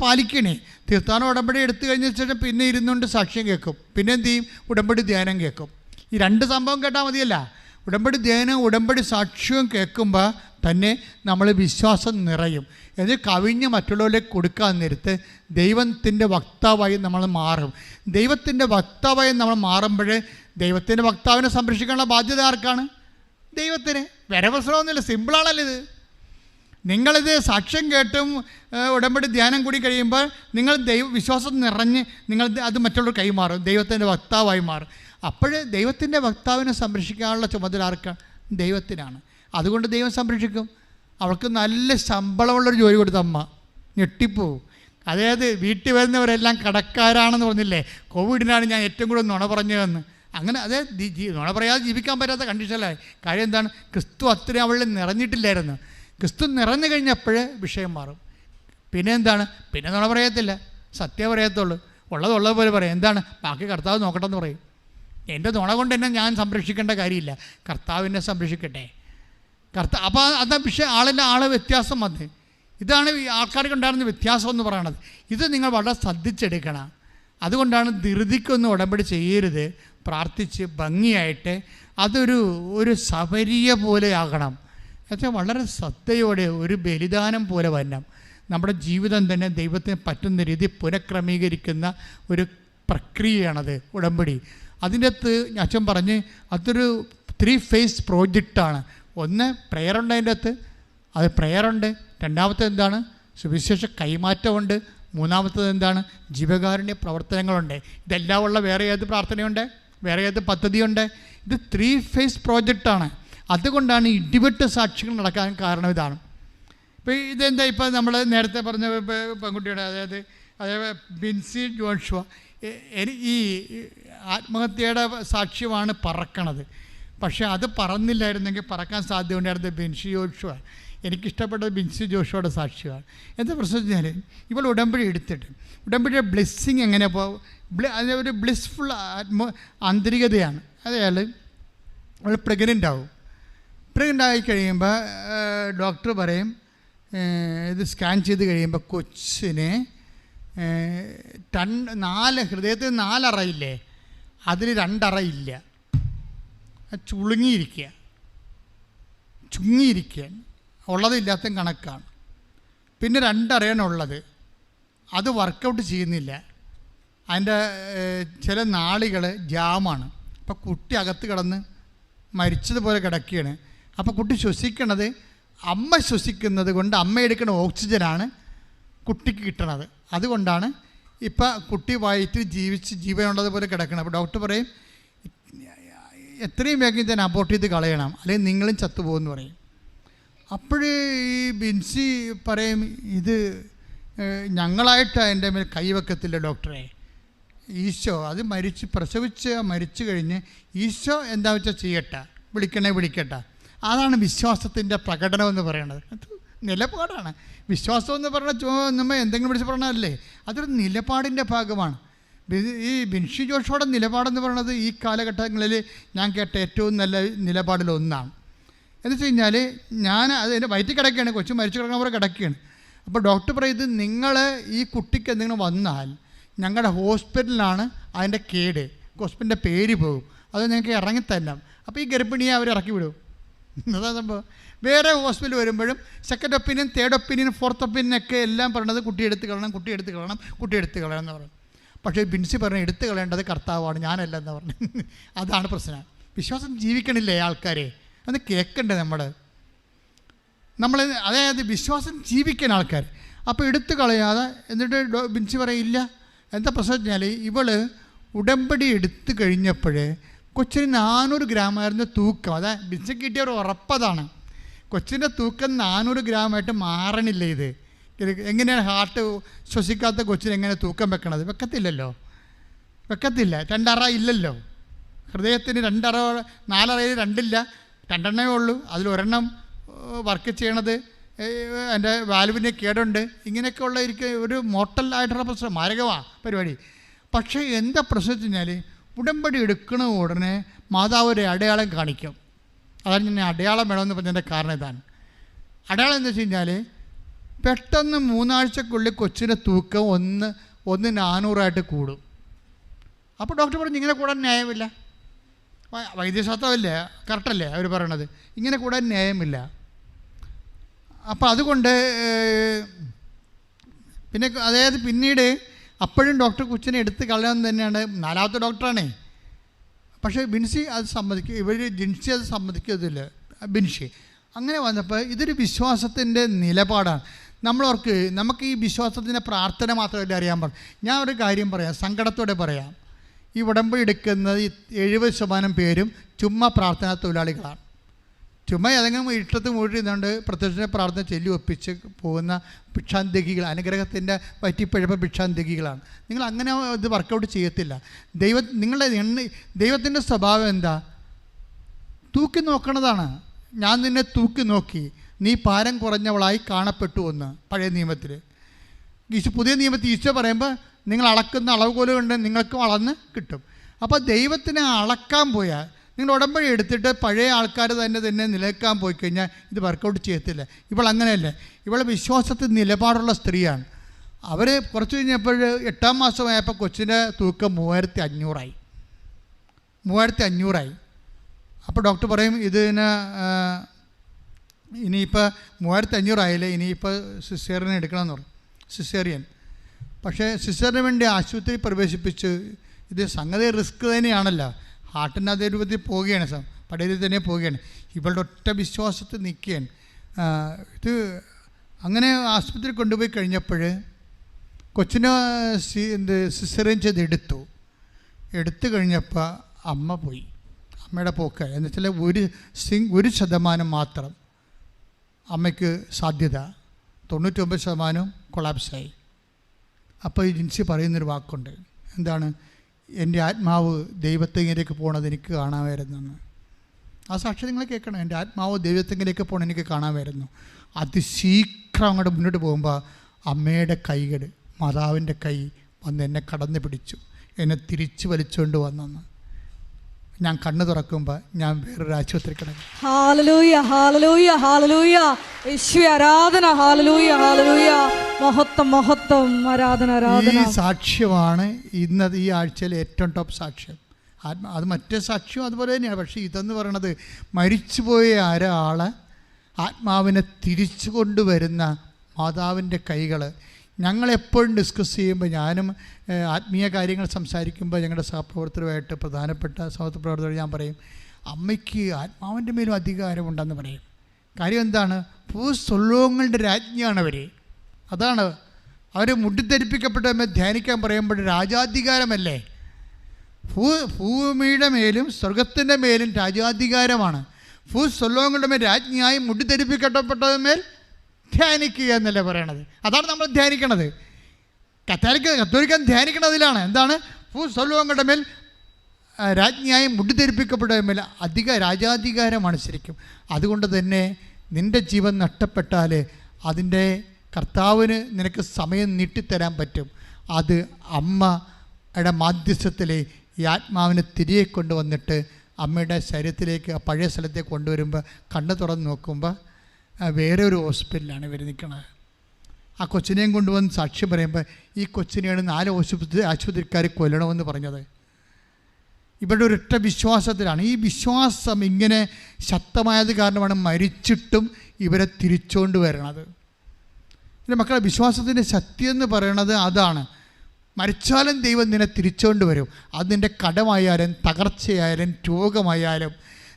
പാലിക്കണേ. തീർത്ഥാടന ഉടമ്പടി എടുത്തു കഴിഞ്ഞ ശേഷം പിന്നെ ഇരുന്നുകൊണ്ട് സാക്ഷ്യം കേൾക്കും. പിന്നെ എന്ത് ചെയ്യും? ഉടമ്പടി ധ്യാനം കേൾക്കും. ഈ 2 സംഭവം കേട്ടാൽ മതിയല്ല. ഉടമ്പടി ധ്യാനം, ഉടമ്പടി സാക്ഷ്യവും കേൾക്കുമ്പോൾ തന്നെ നമ്മൾ വിശ്വാസം നിറയും. എന്ന് കവിഞ്ഞ് മറ്റുള്ളവരിലേക്ക് കൊടുക്കാൻ നേരത്ത് ദൈവത്തിൻ്റെ വക്താവായി നമ്മൾ മാറും. ദൈവത്തിൻ്റെ വക്താവായി നമ്മൾ മാറുമ്പോൾ ദൈവത്തിൻ്റെ വക്താവിനെ സംരക്ഷിക്കാനുള്ള ബാധ്യത ആർക്കാണ്? ദൈവത്തിന്. വേറെ പ്രശ്നമൊന്നുമില്ല, സിമ്പിളാണല്ലോ ഇത്. നിങ്ങളിത് സാക്ഷ്യം കേട്ടും ഉടമ്പടി ധ്യാനം കൂടി കഴിയുമ്പോൾ നിങ്ങൾ വിശ്വാസം നിറഞ്ഞ് നിങ്ങൾ അത് മറ്റുള്ളവർ കൈമാറും, ദൈവത്തിൻ്റെ വക്താവായി മാറും. അപ്പോൾ ദൈവത്തിൻ്റെ വക്താവിനെ സംരക്ഷിക്കാനുള്ള ചുമതല ആർക്കാണ്? ദൈവത്തിനാണ്. അതുകൊണ്ട് ദൈവം സംരക്ഷിക്കും. അവൾക്ക് നല്ല ശമ്പളമുള്ളൊരു ജോലി കൊടുത്ത അമ്മ ഞെട്ടിപ്പോവും. അതായത് വീട്ടിൽ വരുന്നവരെല്ലാം കടക്കാരാണെന്ന് പറഞ്ഞില്ലേ, കോവിഡിനാണ് ഞാൻ ഏറ്റവും കൂടുതൽ നുണ പറഞ്ഞതെന്ന്. അങ്ങനെ അതേ നുണ പറയാതെ ജീവിക്കാൻ പറ്റാത്ത കണ്ടീഷനിലായി. കാര്യം എന്താണ്? ക്രിസ്തു അത്രയും അവളിൽ നിറഞ്ഞിട്ടില്ലായിരുന്നു. ക്രിസ്തു നിറഞ്ഞു കഴിഞ്ഞപ്പോഴേ വിഷയം മാറും. പിന്നെ എന്താണ്? പിന്നെ നുണ പറയത്തില്ല, സത്യം പറയത്തുള്ളൂ. ഉള്ളത് പോലെ പറയും. എന്താണ്? ബാക്കി കർത്താവ് നോക്കട്ടെന്ന് പറയും. എൻ്റെ നുണ കൊണ്ട് തന്നെ ഞാൻ സംരക്ഷിക്കേണ്ട കാര്യമില്ല, കർത്താവിനെ സംരക്ഷിക്കട്ടെ. അപ്പോൾ അതാ വിഷയം. ആളെ വ്യത്യാസം വന്ന് ഇതാണ് ആൾക്കാർക്ക് ഉണ്ടായിരുന്ന വ്യത്യാസം എന്ന് പറയണത്. ഇത് നിങ്ങൾ വളരെ ശ്രദ്ധിച്ചെടുക്കണം. അതുകൊണ്ടാണ് ധൃതിക്കൊന്നും ഉടമ്പടി ചെയ്യരുത്. പ്രാർത്ഥിച്ച് ഭംഗിയായിട്ട് അതൊരു സബരിയ പോലെ ആകണം. എന്നുവെച്ചാൽ വളരെ ശ്രദ്ധയോടെ ഒരു ബലിദാനം പോലെ വരണം. നമ്മുടെ ജീവിതം തന്നെ ദൈവത്തിന് പറ്റുന്ന രീതി പുനഃക്രമീകരിക്കുന്ന ഒരു പ്രക്രിയയാണത് ഉടമ്പടി. അതിൻ്റെ അകത്ത് അച്ഛൻ പറഞ്ഞ് അതൊരു 3 ഫേസ് പ്രോജക്റ്റാണ്. ഒന്ന് പ്രെയറുണ്ട്, അതിൻ്റെ അകത്ത് അത് പ്രെയറുണ്ട്. രണ്ടാമത്തെ എന്താണ്? സുവിശേഷ കൈമാറ്റമുണ്ട്. മൂന്നാമത്തത് എന്താണ്? ജീവകാരുണ്യ പ്രവർത്തനങ്ങളുണ്ട്. ഇതെല്ലാം ഉള്ള വേറെ ഏത് പ്രാർത്ഥനയുണ്ട്? വേറെ ഏത് പദ്ധതിയുണ്ട്? ഇത് 3 ഫേസ് പ്രോജക്റ്റാണ്. അതുകൊണ്ടാണ് ഇടിവെട്ട് സാക്ഷികൾ നടക്കാൻ കാരണം ഇതാണ്. ഇപ്പോൾ ഇതെന്താ? ഇപ്പോൾ നമ്മൾ നേരത്തെ പറഞ്ഞ പെൺകുട്ടിയുടെ അതായത് ബിൻസി ജോഷുവ, ഈ ആത്മഹത്യയുടെ സാക്ഷ്യമാണ് പറക്കണത്. പക്ഷേ അത് പറന്നില്ലായിരുന്നെങ്കിൽ പറക്കാൻ സാധ്യതയുണ്ടായിരുന്നത് ബിൻസി ജോഷുവ. എനിക്കിഷ്ടപ്പെട്ടത് ബിൻസി ജോഷുവയുടെ സാക്ഷിയാണ്. എന്താ പ്രശ്നം വെച്ചാൽ ഇവൾ ഉടമ്പടി എടുത്തിട്ട് ഉടമ്പടിയുടെ ബ്ലെസ്സിങ് എങ്ങനെ ഒരു ബ്ലിസ്ഫുൾ ആന്തരികതയാണ്. അതായത് അവൾ പ്രഗ്നൻ്റ് ആവും. പ്രഗ്നൻ്റ് ആയി കഴിയുമ്പോൾ ഡോക്ടർ പറയും, ഇത് സ്കാൻ ചെയ്ത് കഴിയുമ്പോൾ കൊച്ചിന് 4 ഹൃദയത്തിൽ 4 അറയില്ലേ, അതിൽ 2 അറയില്ല. ചുങ്ങിയിരിക്കുക ഉള്ളതില്ലാത്ത കണക്കാണ്. പിന്നെ 2 അറയാണുള്ളത്, അത് വർക്കൗട്ട് ചെയ്യുന്നില്ല. അതിൻ്റെ ചില നാളികൾ ജാമാണ്. അപ്പോൾ കുട്ടി അകത്ത് കിടന്ന് മരിച്ചതുപോലെ കിടക്കുകയാണ്. അപ്പോൾ കുട്ടി ശ്വസിക്കണത് അമ്മ ശ്വസിക്കുന്നത് കൊണ്ട് അമ്മ എടുക്കുന്ന ഓക്സിജനാണ് കുട്ടിക്ക് കിട്ടണത്. അതുകൊണ്ടാണ് ഇപ്പം കുട്ടി വയറ്റിൽ ജീവനുള്ളതുപോലെ കിടക്കണം. അപ്പോൾ ഡോക്ടർ പറയും എത്രയും വേഗം തന്നെ അബോർട്ട് ചെയ്ത് കളയണം, അല്ലെങ്കിൽ നിങ്ങളും ചത്തുപോകുമെന്ന് പറയും. അപ്പോഴേ ഈ ബിൻസി പറയും, ഇത് ഞങ്ങളായിട്ട് അതിൻ്റെ മേൽ കൈവെക്കത്തില്ല ഡോക്ടറെ. ഈശോ അത് മരിച്ചു കഴിഞ്ഞ് ഈശോ എന്താ വെച്ചാൽ ചെയ്യട്ടെ, വിളിക്കട്ടെ. അതാണ് വിശ്വാസത്തിൻ്റെ പ്രകടനം എന്ന് പറയുന്നത്. അത് നിലപാടാണ്. വിശ്വാസം എന്ന് പറഞ്ഞാൽ നമ്മൾ എന്തെങ്കിലും വിളിച്ച് പറഞ്ഞതല്ലേ, അതൊരു നിലപാടിൻ്റെ ഭാഗമാണ്. ഈ ബിൻസി ജോഷുവയുടെ നിലപാടെന്ന് പറയുന്നത് ഈ കാലഘട്ടങ്ങളിൽ ഞാൻ കേട്ട ഏറ്റവും നല്ല നിലപാടിലൊന്നാണ്. എന്ന് വെച്ച് കഴിഞ്ഞാൽ അതിൻ്റെ വയറ്റിൽ കിടക്കുകയാണ്, കൊച്ചു മരിച്ചു കിടക്കുന്ന പോലെ കിടക്കുകയാണ്. അപ്പോൾ ഡോക്ടർ പറയുന്നത്, നിങ്ങൾ ഈ കുട്ടിക്ക് എന്തെങ്കിലും വന്നാൽ ഞങ്ങളുടെ ഹോസ്പിറ്റലിലാണ് അതിൻ്റെ കേട്, ഹോസ്പിറ്റലിൻ്റെ പേര് പോകും, അത് ഞങ്ങൾക്ക് ഇറങ്ങിത്തരണം. അപ്പോൾ ഈ ഗർഭിണിയെ അവർ ഇറക്കി വിടും. അതാ സംഭവം. വേറെ ഹോസ്പിറ്റൽ വരുമ്പോഴും 2nd opinion 3rd opinion 4th opinion ഒക്കെ എല്ലാം പറയണത് കുട്ടി എടുത്ത് കളയണം എന്ന് പറയും. പക്ഷേ ബിൻസി പറഞ്ഞ എടുത്തു കളയേണ്ടത് കർത്താവാണ്, ഞാനല്ല എന്ന് പറഞ്ഞു. അതാണ് പ്രശ്നം. വിശ്വാസം ജീവിക്കണില്ലേ ആൾക്കാരെ? അത് കേൾക്കണ്ടേ നമ്മൾ അതായത് വിശ്വാസം ജീവിക്കുന്ന ആൾക്കാർ. അപ്പോൾ എടുത്തു കളയാതെ എന്നിട്ട് ബിൻസി പറയില്ല. എന്താ പ്രശ്നം വെച്ചാൽ ഇവൾ ഉടമ്പടി എടുത്തു കഴിഞ്ഞപ്പോൾ കൊച്ചിന് 400 ഗ്രാമായിരുന്നു തൂക്കം. അതാ ബിൻസി കിട്ടിയ ഒരു ഉറപ്പതാണ്. കൊച്ചിൻ്റെ തൂക്കം 400 ഗ്രാമായിട്ട് മാറണില്ല. ഇത് എങ്ങനെയാണ് ഹാർട്ട് ശ്വസിക്കാത്ത കൊച്ചിന് എങ്ങനെ തൂക്കം വെക്കണത്? വെക്കത്തില്ല. 2 അറ ഇല്ലല്ലോ. ഹൃദയത്തിന് 2 അറ, 4 അറയിൽ 2 ഇല്ല, 2 എണ്ണമേ ഉള്ളൂ. അതിലൊരെണ്ണം വർക്ക് ചെയ്യണത് എൻ്റെ വാൽവിന് കേടുണ്ട്. ഇങ്ങനെയൊക്കെ ഉള്ള ഒരു മോട്ടലായിട്ടുള്ള പ്രശ്നം, മാരകമാണ് പരിപാടി. പക്ഷേ എന്താ പ്രശ്നം വെച്ച് കഴിഞ്ഞാൽ ഉടമ്പടി എടുക്കണ ഉടനെ മാതാവ് ഒരു അടയാളം കാണിക്കും. അതാണ് ഞാൻ അടയാളം വേണമെന്ന് പറഞ്ഞതിൻ്റെ കാരണം ഇതാണ്. അടയാളം എന്താ വെച്ച് കഴിഞ്ഞാൽ പെട്ടെന്ന് 3 ആഴ്ചക്കുള്ളിൽ കൊച്ചിൻ്റെ തൂക്കം 400 കൂടും. അപ്പോൾ ഡോക്ടർ പറഞ്ഞു ഇങ്ങനെ കൂടാൻ ന്യായമില്ല. വൈദ്യശാസ്ത്രമല്ലേ, കറക്റ്റല്ലേ അവർ പറയണത്, ഇങ്ങനെ കൂടാൻ ന്യായമില്ല. അപ്പോൾ അതുകൊണ്ട് അതായത് പിന്നീട് അപ്പോഴും ഡോക്ടർ കൊച്ചിനെ എടുത്ത് കളയാമെന്ന് തന്നെയാണ്. 4ാമത്തെ ഡോക്ടറാണേ. പക്ഷേ ബിൻസി അത് ജിൻസി അത് സമ്മതിക്കത്തില്ല. ബിൻസി അങ്ങനെ വന്നപ്പോൾ ഇതൊരു വിശ്വാസത്തിൻ്റെ നിലപാടാണ്. നമുക്ക് ഈ വിശ്വാസത്തിൻ്റെ പ്രാർത്ഥന മാത്രമല്ല അറിയാൻ പാടില്ല. ഞാൻ ഒരു കാര്യം പറയാം, സങ്കടത്തോടെ പറയാം. ഈ ഉടമ്പടി എടുക്കുന്നത് 70% പേരും ചുമ്മാ പ്രാർത്ഥനാ തൊഴിലാളികളാണ്. ചുമ്മാ ഏതെങ്കിലും ഇഷ്ടത്ത് മൂടിയിരുന്നുകൊണ്ട് പ്രത്യക്ഷ പ്രാർത്ഥന ചൊല്ലി ഒപ്പിച്ച് പോകുന്ന ഭിക്ഷാന്തികൾ, അനുഗ്രഹത്തിൻ്റെ വറ്റിപ്പഴപ്പ ഭിക്ഷാന്തികളാണ്. നിങ്ങൾ അങ്ങനെ ഇത് വർക്കൗട്ട് ചെയ്യത്തില്ല. ദൈവത്തിൻ്റെ സ്വഭാവം എന്താ? തൂക്കി നോക്കണതാണ്. ഞാൻ നിന്നെ തൂക്കി നോക്കി, നീ ഭാരം കുറഞ്ഞവളായി കാണപ്പെട്ടു എന്ന് പഴയ നിയമത്തിൽ. പുതിയ നിയമത്തിൽ ഈശോ പറയുമ്പോൾ നിങ്ങൾ അളക്കുന്ന അളവുകോല് കൊണ്ട് നിങ്ങൾക്കും അളന്ന് കിട്ടും. അപ്പോൾ ദൈവത്തിനെ അളക്കാൻ പോയാൽ നിങ്ങൾ ഉടമ്പടി എടുത്തിട്ട് പഴയ ആൾക്കാർ തന്നെ നിലനിൽക്കാൻ പോയി കഴിഞ്ഞാൽ ഇത് വർക്കൗട്ട് ചെയ്യത്തില്ല. ഇവൾ അങ്ങനെയല്ല. ഇവളെ വിശ്വാസത്തിൽ നിലപാടുള്ള സ്ത്രീയാണ്. അവർ കുറച്ച് കഴിഞ്ഞപ്പോൾ 8ാം മാസമായപ്പോൾ കൊച്ചിൻ്റെ തൂക്കം 3500 അപ്പോൾ ഡോക്ടർ പറയും ഇനിയിപ്പോൾ 3500 ആയില്ലേ, ഇനിയിപ്പോൾ സിസേറിയൻ എടുക്കണമെന്ന് പറഞ്ഞു. സിസേറിയൻ. പക്ഷേ സിസേറിന് വേണ്ടി ആശുപത്രി പ്രവേശിപ്പിച്ച് ഇത് സംഗതി റിസ്ക് തന്നെയാണല്ലോ. ഹാർട്ടിൻ്റെ അതേ രൂപത്തിൽ പോവുകയാണ്, പഴയ രീതിയിൽ തന്നെ പോവുകയാണ്. ഇവളുടെ ഒറ്റ വിശ്വാസത്തിൽ നിൽക്കുകയാണ്. ഇത് അങ്ങനെ കൊണ്ടുപോയി കഴിഞ്ഞപ്പോൾ കൊച്ചിനെ സിസേറിയൻ ചെയ്ത് എടുത്തു കഴിഞ്ഞപ്പോൾ അമ്മ പോയി. അമ്മയുടെ പോക്ക് എന്ന് വെച്ചാൽ 1% മാത്രം അമ്മയ്ക്ക് സാധ്യത, 99% കൊളാപ്സായി. അപ്പോൾ ഈ ജിൻസി പറയുന്നൊരു വാക്കുണ്ട്. എന്താണ്? എൻ്റെ ആത്മാവ് ദൈവത്തിലേക്ക് പോണത് എനിക്ക് കാണാമായിരുന്നെന്ന്. ആ സാക്ഷി നിങ്ങൾ കേൾക്കണം. എൻ്റെ ആത്മാവ് ദൈവത്തെങ്കിലേക്ക് പോകണം, എനിക്ക് കാണാൻ വരുന്നു. അതിശീഘ്രം അങ്ങോട്ട് മുന്നോട്ട് പോകുമ്പോൾ അമ്മയുടെ കൈകൾ, മാതാവിൻ്റെ കൈ വന്ന് എന്നെ കടന്നു പിടിച്ചു, എന്നെ തിരിച്ചു വലിച്ചുകൊണ്ട് വന്നെന്ന്. ഞാൻ കണ്ണു തുറക്കുമ്പോൾ ഞാൻ വേറൊരു ആശുപത്രി കിടക്കും. ഹല്ലേലൂയ, ഹല്ലേലൂയ, ഹല്ലേലൂയ. യേശുവേ ആരാധന. Hallelujah, hallelujah. മഹത്വം, മഹത്വം. ആരാധന, ആരാധന. ഈ സാക്ഷ്യമാണ് ഇന്നത്തെ ഈ ആഴ്ചയിലെ ഏറ്റവും ടോപ്പ് സാക്ഷ്യം. അത് മറ്റേ സാക്ഷ്യം അതുപോലെ തന്നെയാണ്. പക്ഷേ ഇതെന്ന് പറയണത് മരിച്ചുപോയ ഒരാളെ ആത്മാവിനെ തിരിച്ചു കൊണ്ടുവരുന്ന മാതാവിൻ്റെ കൈകൾ. ഞങ്ങളെപ്പോഴും ഡിസ്കസ് ചെയ്യുമ്പോൾ, ഞാനും ആത്മീയ കാര്യങ്ങൾ സംസാരിക്കുമ്പോൾ ഞങ്ങളുടെ സഹപ്രവർത്തകരുമായിട്ട്, പ്രധാനപ്പെട്ട സഹപ്രവർത്തകർ ഞാൻ പറയും, അമ്മയ്ക്ക് ആത്മാവിൻ്റെ മേലും അധികാരമുണ്ടെന്ന് പറയും. കാര്യം എന്താണ്? ഭൂസ്വലോകങ്ങളുടെ രാജ്ഞിയാണ് അവർ. അതാണ് അവർ മുട്ടിത്തെരിപ്പിക്കപ്പെട്ട ധ്യാനിക്കാൻ പറയുമ്പോൾ രാജാധികാരമല്ലേ. ഭൂമിയുടെ മേലും സ്വർഗത്തിൻ്റെ മേലും രാജാധികാരമാണ്. ഭൂസ്വലോകങ്ങളുടെ മേൽ രാജ്ഞിയായി മുട്ടിത്തെരിപ്പിക്കപ്പെട്ടതിന്മേൽ ധ്യാനിക്കുക എന്നല്ലേ പറയണത്. അതാണ് നമ്മൾ ധ്യാനിക്കണത്. കത്തോലിക്കൻ ധ്യാനിക്കണതിലാണ്. എന്താണ്? ഭൂസ്വലോകങ്ങളുടെ മേൽ രാജ്ഞിയായി മുട്ടിത്തെരിപ്പിക്കപ്പെട്ടതിന്മേൽ രാജാധികാരമാണ് ശരിക്കും. അതുകൊണ്ട് തന്നെ നിൻ്റെ ജീവൻ നഷ്ടപ്പെട്ടാൽ അതിൻ്റെ കർത്താവിന് നിനക്ക് സമയം നീട്ടിത്തരാൻ പറ്റും. അത് അമ്മയുടെ മാധ്യസ്ഥത്തിൽ ഈ ആത്മാവിനെ തിരികെ കൊണ്ടുവന്നിട്ട് അമ്മയുടെ ശരീരത്തിലേക്ക്, ആ പഴയ സ്ഥലത്തേക്ക് കൊണ്ടുവരുമ്പോൾ കണ്ണ് തുറന്ന് നോക്കുമ്പോൾ വേറെ ഒരു ഹോസ്പിറ്റലാണ് ഇവർ നിൽക്കുന്നത്. ആ കൊച്ചിനെയും കൊണ്ടുവന്ന് സാക്ഷ്യം പറയുമ്പോൾ ഈ കൊച്ചിനെയാണ് 4 ആശുപത്രിക്കാർ കൊല്ലണമെന്ന് പറഞ്ഞത്. ഇവരുടെ ഒരൊറ്റ വിശ്വാസത്തിലാണ്. ഈ വിശ്വാസം ഇങ്ങനെ ശക്തമായത് കാരണമാണ് മരിച്ചിട്ടും ഇവരെ തിരിച്ചുകൊണ്ട് വരണത്. എൻ്റെ മക്കളെ, വിശ്വാസത്തിൻ്റെ ശക്തി എന്ന് പറയണത് അതാണ്. മരിച്ചാലും ദൈവം നിന്നെ തിരിച്ചുകൊണ്ട് വരും. അത് നിൻ്റെ കടമായാലും തകർച്ചയായാലും രോഗമായാലും.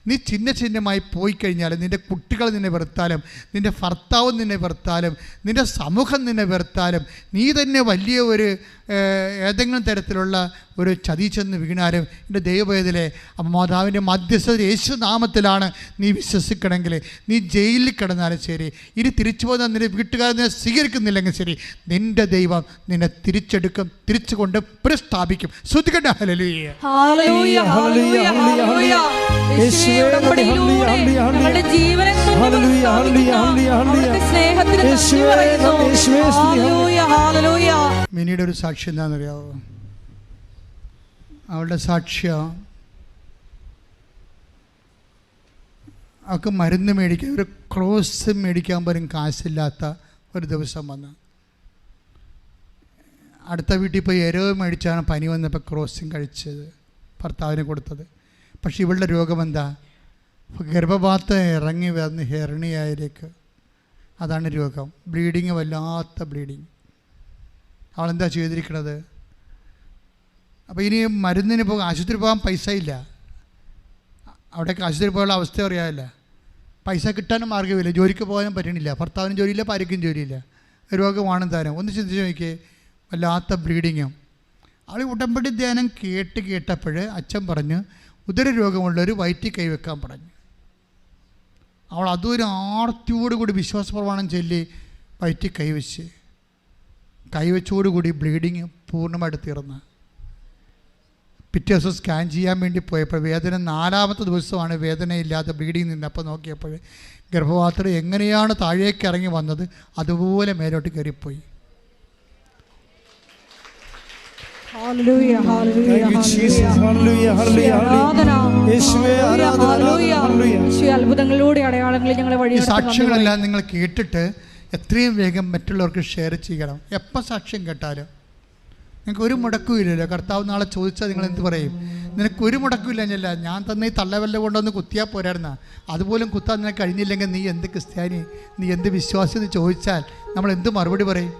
നീ ചിഹ്നമായി പോയി കഴിഞ്ഞാലും, നിൻ്റെ കുട്ടികൾ നിന്നെ വെറുത്താലും, നിൻ്റെ ഭർത്താവ് നിന്നെ വെറുത്താലും, നിൻ്റെ സമൂഹം നിന്നെ വെറുത്താലും, നീ തന്നെ വലിയ ഒരു ഏതെങ്കിലും തരത്തിലുള്ള ഒരു ചതി ചെന്ന് വീണാലും, എൻ്റെ ദൈവവേദലെ മാതാവിൻ്റെ മധ്യസ്ഥത യേശുനാമത്തിലാണ് നീ വിശ്വസിക്കണമെങ്കിൽ, നീ ജയിലിൽ കിടന്നാലും ശരി, ഇനി തിരിച്ചു പോകുന്ന നിൻ്റെ വീട്ടുകാർ നിന്നെ സ്വീകരിക്കുന്നില്ലെങ്കിൽ ശരി, നിൻ്റെ ദൈവം നിന്നെ തിരിച്ചെടുക്കും, തിരിച്ചുകൊണ്ട് പുനഃസ്ഥാപിക്കും. ശ്രദ്ധിക്കട്ടെ. ഹല്ലേലൂയ, ഹല്ലേലൂയ, ഹല്ലേലൂയ, ഹല്ലേലൂയ. യേശുവേ ഞങ്ങളുടെ ജീവനെ സ്നേഹത്തിന് മിനിയുടെ ഒരു സാക്ഷ്യം എന്താണെന്നറിയാവോ? അവളുടെ സാക്ഷ്യം, അവൾക്ക് മരുന്ന് മേടിക്കാൻ, ഒരു ക്രോസ് മേടിക്കാൻ പോലും കാശില്ലാത്ത ഒരു ദിവസം വന്ന് അടുത്ത വീട്ടിൽ പോയി എരവ് മേടിച്ചാണ് പനി വന്നപ്പോൾ ക്രോസും കഴിച്ചത്, ഭർത്താവിന് കൊടുത്തത്. പക്ഷെ ഇവളുടെ രോഗം എന്താ? ഗർഭപാത്രം ഇറങ്ങി വന്ന് ഹെർണിയയിലേക്ക്. അതാണ് രോഗം. ബ്ലീഡിങ്, വല്ലാത്ത ബ്ലീഡിങ്. അവളെന്താ ചെയ്തിരിക്കണത്? അപ്പോൾ ഇനി മരുന്നിന് ആശുപത്രി പോകാൻ പൈസ ഇല്ല. അവിടേക്ക് ആശുപത്രി പോകാനുള്ള അവസ്ഥ അറിയാമില്ല. പൈസ കിട്ടാനും മാർഗ്ഗമില്ല, ജോലിക്ക് പോകാനും പറ്റണില്ല, ഭർത്താവിനും ജോലിയില്ല, ഭാര്യയ്ക്കും ജോലിയില്ല. രോഗമാണ് താനും. ഒന്ന് ചിന്തിച്ച് നോക്കിയേ, വല്ലാത്ത ബ്ലീഡിങ്ങും. അവൾ ഉടമ്പടി ധ്യാനം കേട്ടപ്പോൾ അച്ഛൻ പറഞ്ഞു, ഉദരരോഗമുള്ളൊരു വയറ്റിൽ കൈവെക്കാൻ പറഞ്ഞു. അവൾ അതൊരു ആർത്തിയോടുകൂടി വിശ്വാസപ്രമാണം ചൊല്ലി വയറ്റിൽ കൈവച്ചോടുകൂടി ബ്ലീഡിങ് പൂർണ്ണമായിട്ട് തീർന്ന്. പിറ്റേ ദിവസം സ്കാൻ ചെയ്യാൻ വേണ്ടി പോയപ്പോൾ വേദന 4ാമത്തെ ദിവസമാണ് വേദനയില്ലാതെ ബ്ലീഡിങ് നിന്ന്. അപ്പോൾ നോക്കിയപ്പോൾ ഗർഭപാത്രം എങ്ങനെയാണ് താഴേക്ക് ഇറങ്ങി വന്നത് അതുപോലെ മേലോട്ട് കയറിപ്പോയി. അത്ഭുതങ്ങളിലൂടെ അടയാളങ്ങളിൽ ഞങ്ങളെ വഴി. സാക്ഷ്യങ്ങളെല്ലാം നിങ്ങൾ കേട്ടിട്ട് എത്രയും വേഗം മറ്റുള്ളവർക്ക് ഷെയർ ചെയ്യണം. എപ്പോൾ സാക്ഷ്യം കേട്ടാലും നിങ്ങൾക്ക് ഒരു മുടക്കും ഇല്ലല്ലോ. കർത്താവ് നാളെ ചോദിച്ചാൽ നിങ്ങൾ എന്ത് പറയും? നിനക്കൊരു മുടക്കും ഇല്ല. ഞാൻ തന്നെ ഈ തള്ളവല്ല കൊണ്ടൊന്ന് കുത്തിയാൽ പോരായിരുന്ന, അതുപോലും കുത്താൻ നിനക്ക് കഴിഞ്ഞില്ലെങ്കിൽ നീ എന്ത് ക്രിസ്ത്യാനി, നീ എന്ത് വിശ്വാസി എന്ന് ചോദിച്ചാൽ നമ്മൾ എന്ത് മറുപടി പറയും?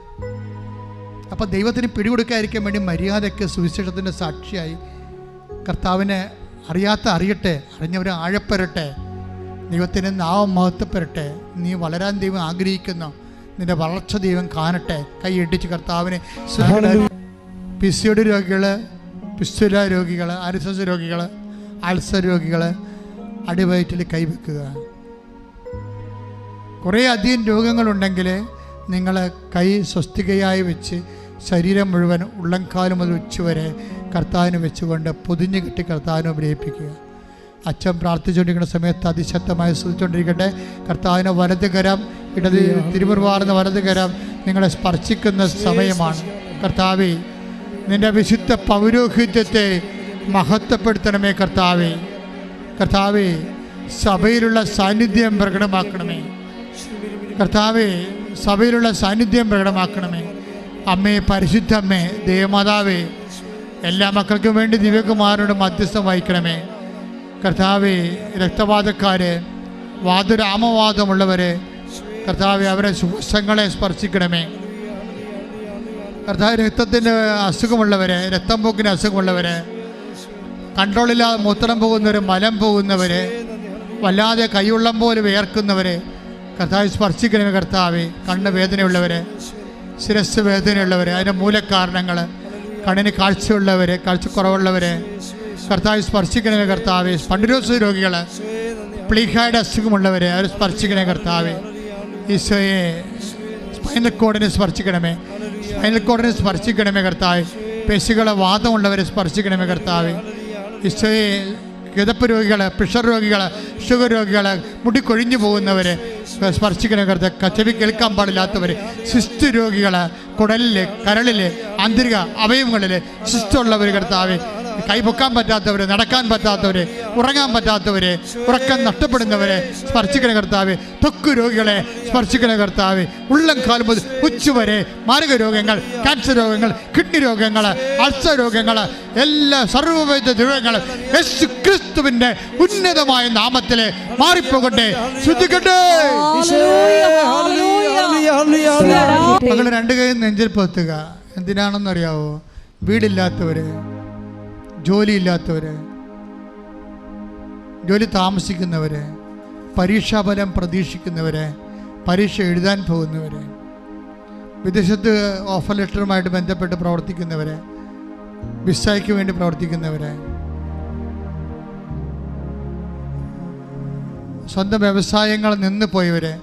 അപ്പോൾ ദൈവത്തിന് പിടികൊടുക്കാതിരിക്കാൻ വേണ്ടി മര്യാദയ്ക്ക് സുവിശേഷത്തിൻ്റെ സാക്ഷിയായി കർത്താവിനെ അറിയട്ടെ, അറിഞ്ഞവരെ ആഴപ്പെടട്ടെ, ദൈവത്തിൻ്റെ നാമം മഹത്വപ്പെടട്ടെ. നീ വളരാൻ ദൈവം ആഗ്രഹിക്കുന്നു, നിൻ്റെ വളർച്ച ദൈവം കാണട്ടെ. കൈയടിച്ച് കർത്താവിനെ. PCOD രോഗികൾ, പിസ്തുല രോഗികൾ, ആരിസസ് രോഗികൾ, അൾസർ രോഗികൾ അടിവയറ്റിൽ കൈവെക്കുക. കുറേ അധികം രോഗങ്ങളുണ്ടെങ്കിൽ നിങ്ങൾ കൈ സ്വസ്തികയായി വെച്ച് ശരീരം മുഴുവൻ ഉള്ളംകാലം മുതൽ ഉച്ചവരെ കർത്താവിന് വെച്ചുകൊണ്ട് പൊതിഞ്ഞു കെട്ടി കർത്താവിനെ ഉപയോഗിപ്പിക്കുക. അച്ഛൻ പ്രാർത്ഥിച്ചുകൊണ്ടിരിക്കുന്ന സമയത്ത് അതിശക്തമായി സ്തുതിച്ചുകൊണ്ടിരിക്കട്ടെ. കർത്താവിനെ വലത് കരം, ഇടത് തിരുമുറുവാർന്ന വലത് കരം നിങ്ങളെ സ്പർശിക്കുന്ന സമയമാണ്. കർത്താവേ, നിൻ്റെ വിശുദ്ധ പൗരോഹിത്യത്തെ മഹത്വപ്പെടുത്തണമേ. കർത്താവേ, കർത്താവേ, സഭയിലുള്ള സാന്നിധ്യം പ്രകടമാക്കണമേ. കർത്താവേ, സഭയിലുള്ള സാന്നിധ്യം പ്രകടമാക്കണമേ. അമ്മേ, പരിശുദ്ധ അമ്മേ, ദേവമാതാവേ, എല്ലാ മക്കൾക്കും വേണ്ടി ദിവ്യകുമാരനോട് മധ്യസ്ഥം വഹിക്കണമേ. കർത്താവേ, രക്തവാദക്കാര്, വാദരാമവാദമുള്ളവരെ കർത്താവെ, അവരെ സുഖങ്ങളെ സ്പർശിക്കണമേ. കർത്താവ്, രക്തത്തിൻ്റെ അസുഖമുള്ളവരെ, രക്തം പോക്കിന് അസുഖമുള്ളവരെ, കൺട്രോളില്ലാതെ മൂത്രം പോകുന്നവർ, മലം പോകുന്നവരെ, വല്ലാതെ കൈയുള്ളം പോലെ വിയർക്കുന്നവരെ കർത്താവ് സ്പർശിക്കണമേ. കർത്താവെ, കണ്ണ് വേദനയുള്ളവരെ, ശിരസ് വേദനയുള്ളവരെ, അതിൻ്റെ മൂലകാരണങ്ങൾ, കണ്ണിന് കാഴ്ചയുള്ളവരെ, കാഴ്ചക്കുറവുള്ളവരെ കർത്താവ് സ്പർശിക്കണമേ. കർത്താവെ, സ്പണ്ടിലോസ് രോഗികൾ, പ്ലീഹായുടെ അസുഖമുള്ളവരെ അവർ സ്പർശിക്കണേ. കർത്താവെ, ഈശോയെ, സ്പൈനൽ കോഡിനെ സ്പർശിക്കണമേ. സ്പൈനൽ കോഡിനെ സ്പർശിക്കണമേ. കർത്താവ്, പേശികളെ വാദമുള്ളവരെ സ്പർശിക്കണമേ. കർത്താവ്, ഈശോയെ, കിതപ്പ് രോഗികൾ, പ്രഷർ രോഗികൾ, ഷുഗർ രോഗികൾ, മുടി കൊഴിഞ്ഞു പോകുന്നവരെ സ്പർശിക്കണേ. കർത്താവ്, ചെവി കേൾക്കാൻ പാടില്ലാത്തവർ, സിസ്റ്റ് രോഗികൾ, കുടലിൽ, കരളിൽ, ആന്തരിക അവയവങ്ങളിൽ സിസ്റ്റുള്ളവർ കർത്താവ്, കൈപൊക്കാൻ പറ്റാത്തവർ, നടക്കാൻ പറ്റാത്തവർ, ഉറങ്ങാൻ പറ്റാത്തവർ, ഉറക്കം നഷ്ടപ്പെടുന്നവരെ സ്പർശിക്കണ കർത്താവ്. ത്വക്ക് രോഗികളെ സ്പർശിക്കണ കർത്താവ്. ഉള്ളം കാലം മുതൽ ഉച്ചവരെ മാരക രോഗങ്ങൾ, ക്യാൻസർ രോഗങ്ങൾ, കിഡ്നി രോഗങ്ങൾ, അൾസർ രോഗങ്ങൾ, എല്ലാ സർവ്വവിധ രോഗങ്ങളും യേശു ക്രിസ്തുവിൻ്റെ ഉന്നതമായ നാമത്തിൽ മാറിപ്പോകട്ടെ. ശ്രദ്ധിക്കട്ടെ. മകൾ രണ്ട് കൈ നെഞ്ചിൽ പൊത്തുക. എന്തിനാണെന്നറിയാവോ? വീടില്ലാത്തവര്, ജോലിയില്ലാത്തവര്, ജോലി താമസിക്കുന്നവര്, പരീക്ഷാഫലം പ്രതീക്ഷിക്കുന്നവര്, പരീക്ഷ എഴുതാൻ പോകുന്നവര്, വിദേശത്ത് ഓഫർ ലെറ്ററുമായിട്ട് ബന്ധപ്പെട്ട് പ്രവർത്തിക്കുന്നവര്, വിസയ്ക്ക് വേണ്ടി പ്രവർത്തിക്കുന്നവര്, സ്വന്തം വ്യവസായങ്ങൾ നിന്ന് പോയവര്,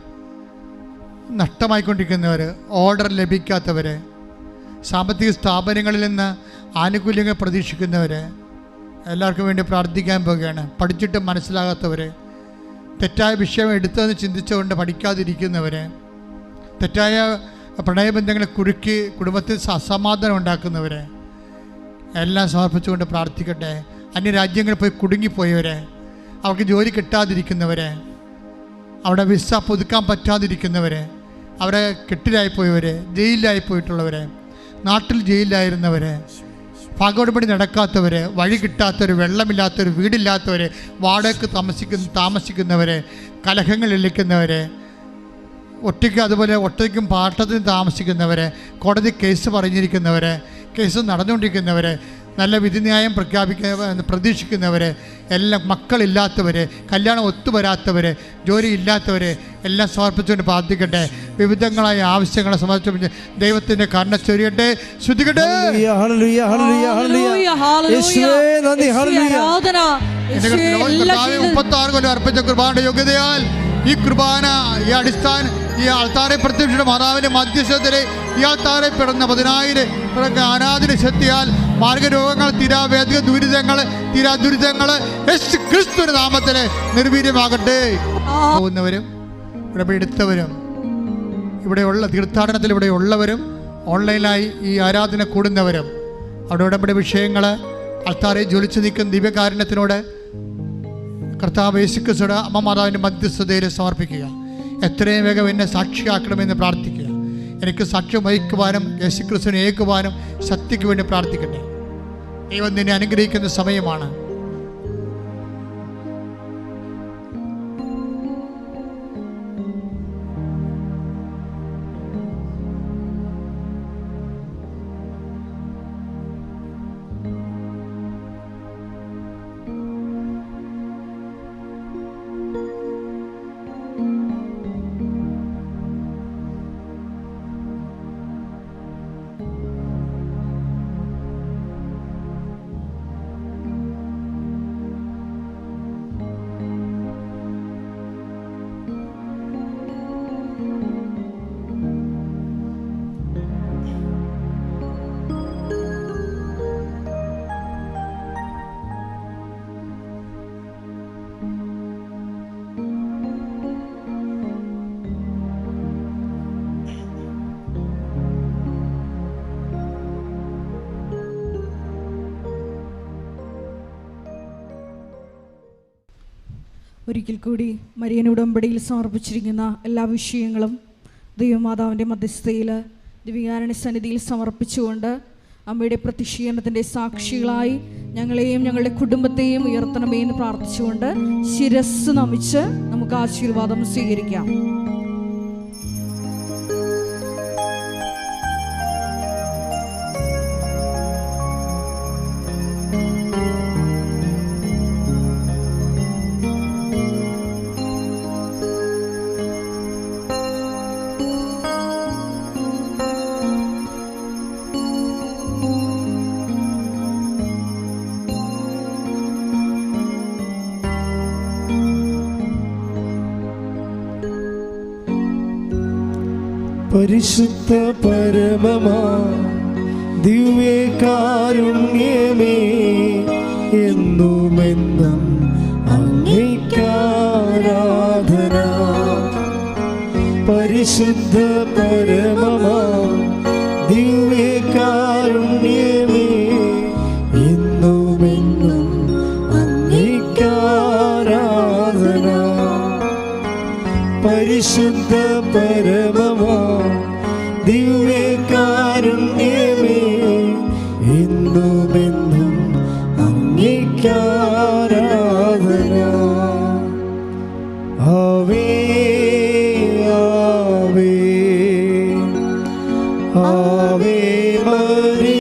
നഷ്ടമായിക്കൊണ്ടിരിക്കുന്നവർ, ഓർഡർ ലഭിക്കാത്തവർ, സാമ്പത്തിക സ്ഥാപനങ്ങളിൽ നിന്ന് ആനുകൂല്യങ്ങൾ പ്രതീക്ഷിക്കുന്നവർ, എല്ലാവർക്കും വേണ്ടി പ്രാർത്ഥിക്കാൻ പോവുകയാണ്. പഠിച്ചിട്ട് മനസ്സിലാകാത്തവർ, തെറ്റായ വിഷയം എടുത്തതെന്ന് ചിന്തിച്ചുകൊണ്ട് പഠിക്കാതിരിക്കുന്നവർ, തെറ്റായ പ്രണയബന്ധങ്ങളെ കുറുക്കി കുടുംബത്തിൽ അസമാധാനം ഉണ്ടാക്കുന്നവർ എല്ലാം സമർപ്പിച്ചുകൊണ്ട് പ്രാർത്ഥിക്കട്ടെ. അന്യരാജ്യങ്ങളിൽ പോയി കുടുങ്ങിപ്പോയവർ, അവർക്ക് ജോലി കിട്ടാതിരിക്കുന്നവർ, അവിടെ വിസ പുതുക്കാൻ പറ്റാതിരിക്കുന്നവർ, അവരെ കെട്ടിലായിപ്പോയവർ, ജയിലിലായിപ്പോയിട്ടുള്ളവർ, നാട്ടിൽ ജയിലിലായിരുന്നവർ, പകോടുപടി നടക്കാത്തവർ, വഴി കിട്ടാത്തവർ, വെള്ളമില്ലാത്തവർ, വീടില്ലാത്തവർ, വാടകയ്ക്ക് താമസിക്കുന്നവർ, കലഹങ്ങളിലിരിക്കുന്നവർ, ഒറ്റയ്ക്ക് അതുപോലെ ഒറ്റയ്ക്കും പാട്ടത്തിന് താമസിക്കുന്നവർ, കോടതി കേസ് പറഞ്ഞിരിക്കുന്നവർ, കേസ് നടന്നുകൊണ്ടിരിക്കുന്നവർ, നല്ല വിധിന്യായം പ്രതീക്ഷിക്കുന്നവർ, എല്ലാം മക്കളില്ലാത്തവർ, കല്യാണം ഒത്തുവരാത്തവർ, ജോലി ഇല്ലാത്തവർ എല്ലാം സമർപ്പിച്ചുകൊണ്ട് പ്രാർത്ഥിക്കട്ടെ. വിവിധങ്ങളായ ആവശ്യങ്ങളെ സമർപ്പിച്ച് ദൈവത്തിൻ്റെ കരുണ ചൊരിയട്ടെ. ശ്രദ്ധിക്കട്ടെ. കർത്താവേ, 36 കൊല്ലം അർപ്പിച്ച കൃപാന്റെ യോഗ്യതയാൽ ഈ കൃപാന, ഈ അടിസ്ഥാന, ഈ ആൾത്താരെ പ്രത്യക്ഷയുടെ മാതാവിൻ്റെ മധ്യസ്ഥതയിലെ ഈ ആൾത്താരെ പിറന്ന 10,000 ആരാധന ശക്തിയാൽ മാർഗരോഗങ്ങൾ, തീരാവേദിക ദുരിതങ്ങൾ, തീരാദുരിതങ്ങൾ യേശു ക്രിസ്തുവിന്റെ നാമത്തിൽ നിർവീര്യമാകട്ടെ. പോകുന്നവരും ഇവിടെ എടുത്തവരും, ഇവിടെയുള്ള തീർത്ഥാടനത്തിൽ ഇവിടെ ഉള്ളവരും, ഓൺലൈനായി ഈ ആരാധന കൂടുന്നവരും, അവിടെ ഉടമ്പടി വിഷയങ്ങൾ ആൾത്താരെ ജ്വലിച്ചു നിൽക്കുന്ന ദിവ്യകാരുണ്യത്തിനോട് കർത്താവ് യേശു ക്രിസ്തുവിന്റെ അമ്മ മാതാവിൻ്റെ മധ്യസ്ഥതയിൽ സമർപ്പിക്കുക. എത്രയും വേഗം എന്നെ സാക്ഷിയാക്കണമെന്ന് പ്രാർത്ഥിക്കുക. എനിക്ക് സാക്ഷ്യം വഹിക്കുവാനും യേശു ക്രിസ്തുവിനെ ഏൽക്കുവാനും ശക്തിക്ക് വേണ്ടി പ്രാർത്ഥിക്കട്ടെ. ദൈവം നിന്നെ അനുഗ്രഹിക്കുന്ന സമയമാണ്. ഒരിക്കൽ കൂടി മരിയൻ ഉടമ്പടിയിൽ സമർപ്പിച്ചിരിക്കുന്ന എല്ലാ വിഷയങ്ങളും ദൈവമാതാവിൻ്റെ മധ്യസ്ഥതയിൽ ദിവ്യകാരുണ്യ സന്നിധിയിൽ സമർപ്പിച്ചുകൊണ്ട് അമ്മയുടെ പ്രത്യക്ഷീകരണത്തിൻ്റെ സാക്ഷികളായി ഞങ്ങളെയും ഞങ്ങളുടെ കുടുംബത്തെയും ഉയർത്തണമേ എന്ന് പ്രാർത്ഥിച്ചുകൊണ്ട് ശിരസ് നമിച്ച് നമുക്ക് ആശീർവാദം സ്വീകരിക്കാം. പരിശുദ്ധ പരമമാ ദിവ്യകാരുണ്യമേ, എന്നുമെന്നും അങ്ങേയ്ക്കാരാധന. പരിശുദ്ധ പരമമാ ദിവ്യകാരുണ്യമേ, എന്നുമെന്നും അങ്ങേയ്ക്കാരാധന. പരിശുദ്ധ പരമമാ ദിവ്യകാരുണ്യമേ, എന്നുമെന്നും അങ്ങേയ്ക്കാരാധന. ആവേ ആവേ ആവേ മരി